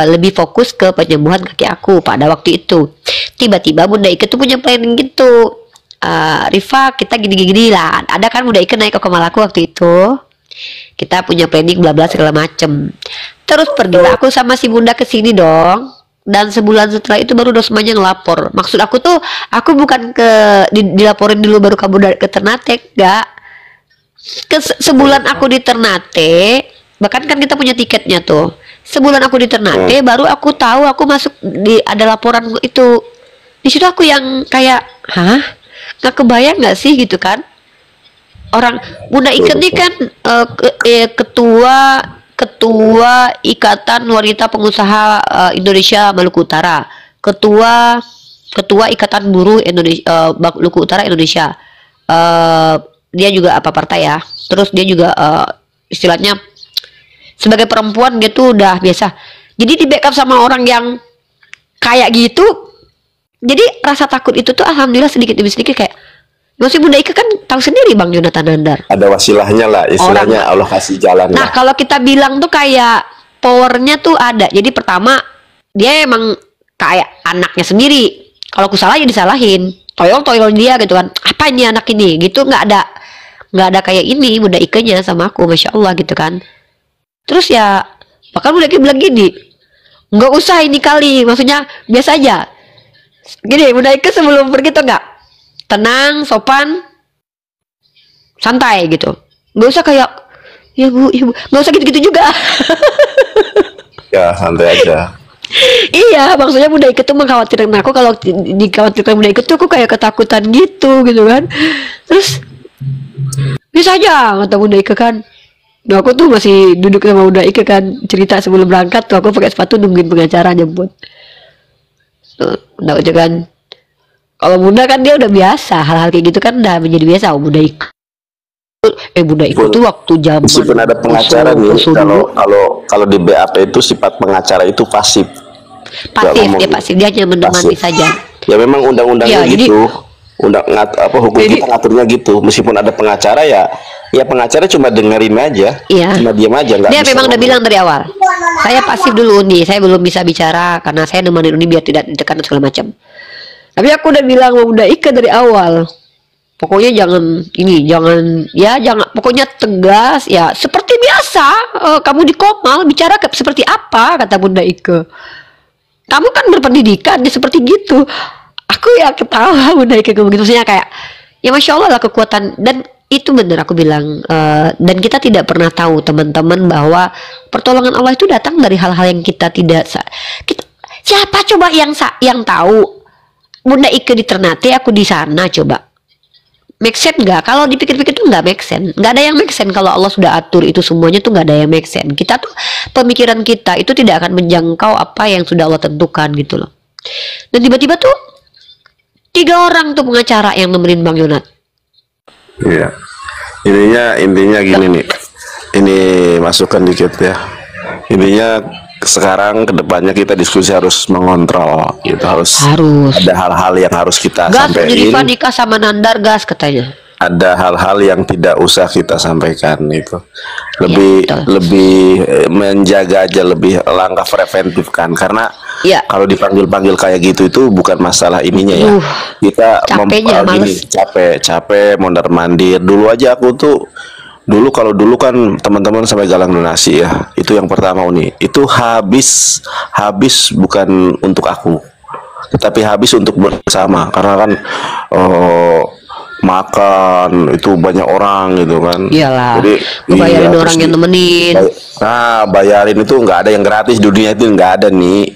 lebih fokus ke penyembuhan kaki aku pada waktu itu. Tiba-tiba Bunda Ike tuh punya planning gitu, Rifa kita gini-gini lah, ada kan Bunda Ike naik ke Malaku waktu itu, kita punya planning bla bla segala macem. Terus pergilah aku sama si Bunda ke sini dong. Dan sebulan setelah itu baru semuanya ngelapor. Maksud aku tuh, aku bukan dilaporin dulu baru kabur ke Ternate, enggak. Sebulan aku di Ternate, bahkan kan kita punya tiketnya tuh. Sebulan aku di Ternate, baru aku tahu aku masuk ada laporan itu. Di situ aku yang kayak, hah? Nggak kebayang nggak sih gitu kan? Orang Bunda Ike nih kan ketua Ikatan Wanita Pengusaha Indonesia Maluku Utara, ketua Ikatan Buruh Indonesia Maluku Utara Indonesia. Dia juga apa partai ya. Terus dia juga istilahnya sebagai perempuan dia tuh udah biasa. Jadi di backup sama orang yang kayak gitu. Jadi rasa takut itu tuh alhamdulillah sedikit demi sedikit kayak, maksudnya Bunda Ike kan tahu sendiri Bang Jonathan Nandar. Ada wasilahnya lah, istilahnya Allah kasih jalan. Nah, kalau kita bilang tuh kayak powernya tuh ada. Jadi pertama dia emang kayak anaknya sendiri. Kalau aku salah ya disalahin. Toyol dia gitu kan. Apa ini anak ini? Gitu nggak ada kayak ini Bunda Ike-nya sama aku, Masya Allah gitu kan. Terus ya bahkan Bunda Ike bilang gini, nggak usah ini kali, maksudnya biasa aja. Gini Bunda Ike sebelum pergi tuh nggak, tenang, sopan, santai gitu. Nggak usah kayak, ya bu, nggak usah gitu-gitu juga. Ya santai aja. Iya, maksudnya Bunda Ike tuh mengkhawatirkan aku. Kalau dikhawatirkan Bunda Ike tuh aku kayak ketakutan gitu kan. Terus bisa aja kata Bunda Ike kan. Nah, aku tuh masih duduk sama Bunda Ike kan, cerita sebelum berangkat tuh aku pakai sepatu nungguin pengacara jemput. Udah aja kan. Kalau Bunda kan dia udah biasa, hal-hal kayak gitu kan udah menjadi biasa. Bunda Ike Bunda Ike tuh waktu zaman meskipun ada pengacara nih, kalau di BAP itu sifat pengacara itu pasif. Pasif, dia hanya menemani saja. Ya memang undang-undangnya ya, gitu. Hukum kita ngaturnya gitu. Meskipun ada pengacara ya pengacara cuma dengerin aja, cuma diam aja. Dia memang udah bilang dari awal, saya pasif dulu Uni, saya belum bisa bicara karena saya nemenin Uni biar tidak ditekan segala macam. Tapi aku udah bilang sama Bunda Ike dari awal, pokoknya jangan, pokoknya tegas ya, seperti biasa. Kamu di Komal bicara seperti apa, kata Bunda Ike. Kamu kan berpendidikan ya seperti gitu. Aku ya ketawa Bunda Ike begitu, maksudnya kayak ya Masya Allah lah kekuatan. Dan itu benar aku bilang, dan kita tidak pernah tahu teman-teman bahwa pertolongan Allah itu datang dari hal-hal yang kita tidak siapa coba yang tahu. Bunda Ike di Ternate, aku di sana, coba make sense nggak? Kalau dipikir-pikir tuh nggak make sense, nggak ada yang make sense. Kalau Allah sudah atur itu semuanya tuh nggak ada yang make sense. Kita tuh pemikiran kita itu tidak akan menjangkau apa yang sudah Allah tentukan gitu loh. Dan tiba-tiba tuh 3 orang tuh pengacara yang nemenin Bang Yonat. Iya, intinya gini nih, ini masukan dikit ya. Intinya sekarang kedepannya kita diskusi harus mengontrol, gitu harus ada hal-hal yang harus kita sampaikan. Jadi nikah sama Nandar gas katanya. Ada hal-hal yang tidak usah kita sampaikan itu. Lebih menjaga aja, lebih langkah preventif kan, karena kalau dipanggil-panggil kayak gitu itu bukan masalah ininya ya. Kita capek mondar-mandir. Dulu aja aku tuh kalau dulu kan teman-teman sampai galang donasi ya. Itu yang pertama Uni. Itu habis bukan untuk aku, tetapi habis untuk bersama, karena kan makan itu banyak orang gitu kan. Iyalah. Jadi bayarin orang yang nemenin. Bayarin itu nggak ada yang gratis, dunia itu nggak ada nih.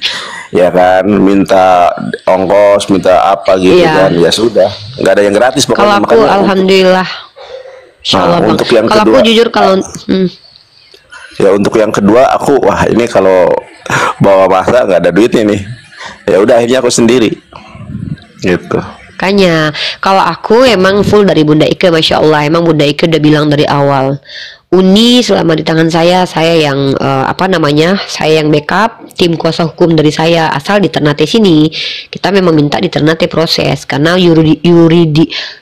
Ya kan, minta ongkos, minta apa gitu kan. Ya sudah, nggak ada yang gratis pokoknya. Kalau aku alhamdulillah. Untuk yang kalau kedua, aku jujur ya untuk yang kedua aku ini kalau bawa masa nggak ada duitnya nih. Ya udah akhirnya aku sendiri. Gitu. Makanya kalau aku emang full dari Bunda Ike, Masya Allah. Emang Bunda Ike udah bilang dari awal, Uni selama di tangan saya yang saya yang backup, tim kuasa hukum dari saya asal di Ternate sini. Kita memang minta di Ternate proses karena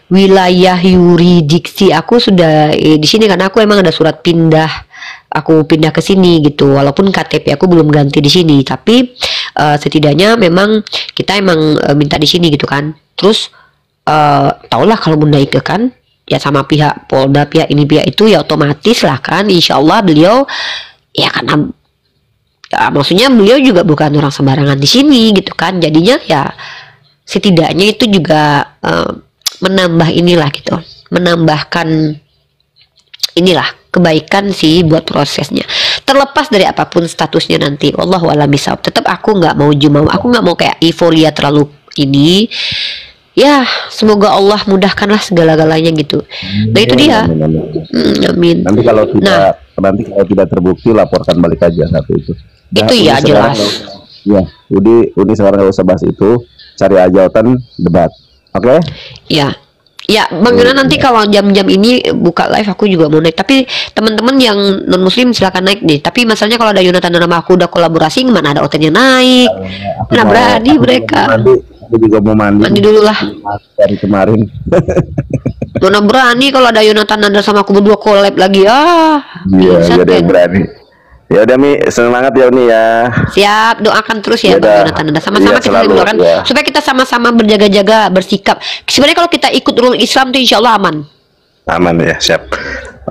wilayah yuridiksi aku sudah di sini karena aku emang ada surat pindah. Aku pindah ke sini gitu, walaupun KTP aku belum ganti di sini, tapi setidaknya memang kita emang minta di sini gitu kan. Terus taulah kalau Bunda Ike kan ya sama pihak Polda, pihak ini pihak itu ya otomatis lah kan, insya Allah beliau ya karena ya, maksudnya beliau juga bukan orang sembarangan di sini gitu kan, jadinya ya setidaknya itu juga menambah inilah gitu, menambahkan inilah kebaikan sih buat prosesnya. Terlepas dari apapun statusnya nanti, wallahu a'lam bishawab. Tetap aku nggak mau jumawa, aku nggak mau kayak euforia terlalu ini. Ya, semoga Allah mudahkanlah segala-galanya gitu. Nah itu dia. Amin. Nanti kalau tidak terbukti laporkan balik aja satu itu. Itu ya jelas. Ya, Udi sekarang nggak usah bahas itu, cari aja debat. Oke? Ya. Ya, Bang Yona nanti kalau jam-jam ini buka live aku juga mau naik. Tapi teman-teman yang non muslim silakan naik deh. Tapi masalahnya kalau ada Yonatan dan nama aku udah kolaborasi, mana ada Otennya naik. Mana berani mereka. Aku juga mau mandi. Mandi dulu lah. Dari kemarin. Mana berani kalau ada Yonatan dan sama aku berdua collab lagi. Iya, ada yang berani. Ya udah Mi, semangat ya Uni ya. Siap, doakan terus ya Bang Yonatan. Sama-sama kita doakan supaya kita sama-sama berjaga-jaga, bersikap. Sebenarnya kalau kita ikut rule Islam tuh insya Allah aman. Aman ya, siap.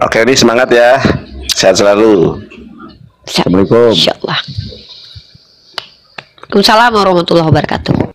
Oke Uni, semangat ya. Sehat selalu. Siap. Assalamualaikum. Insya Allah. Waalaikumsalam warahmatullahi wabarakatuh.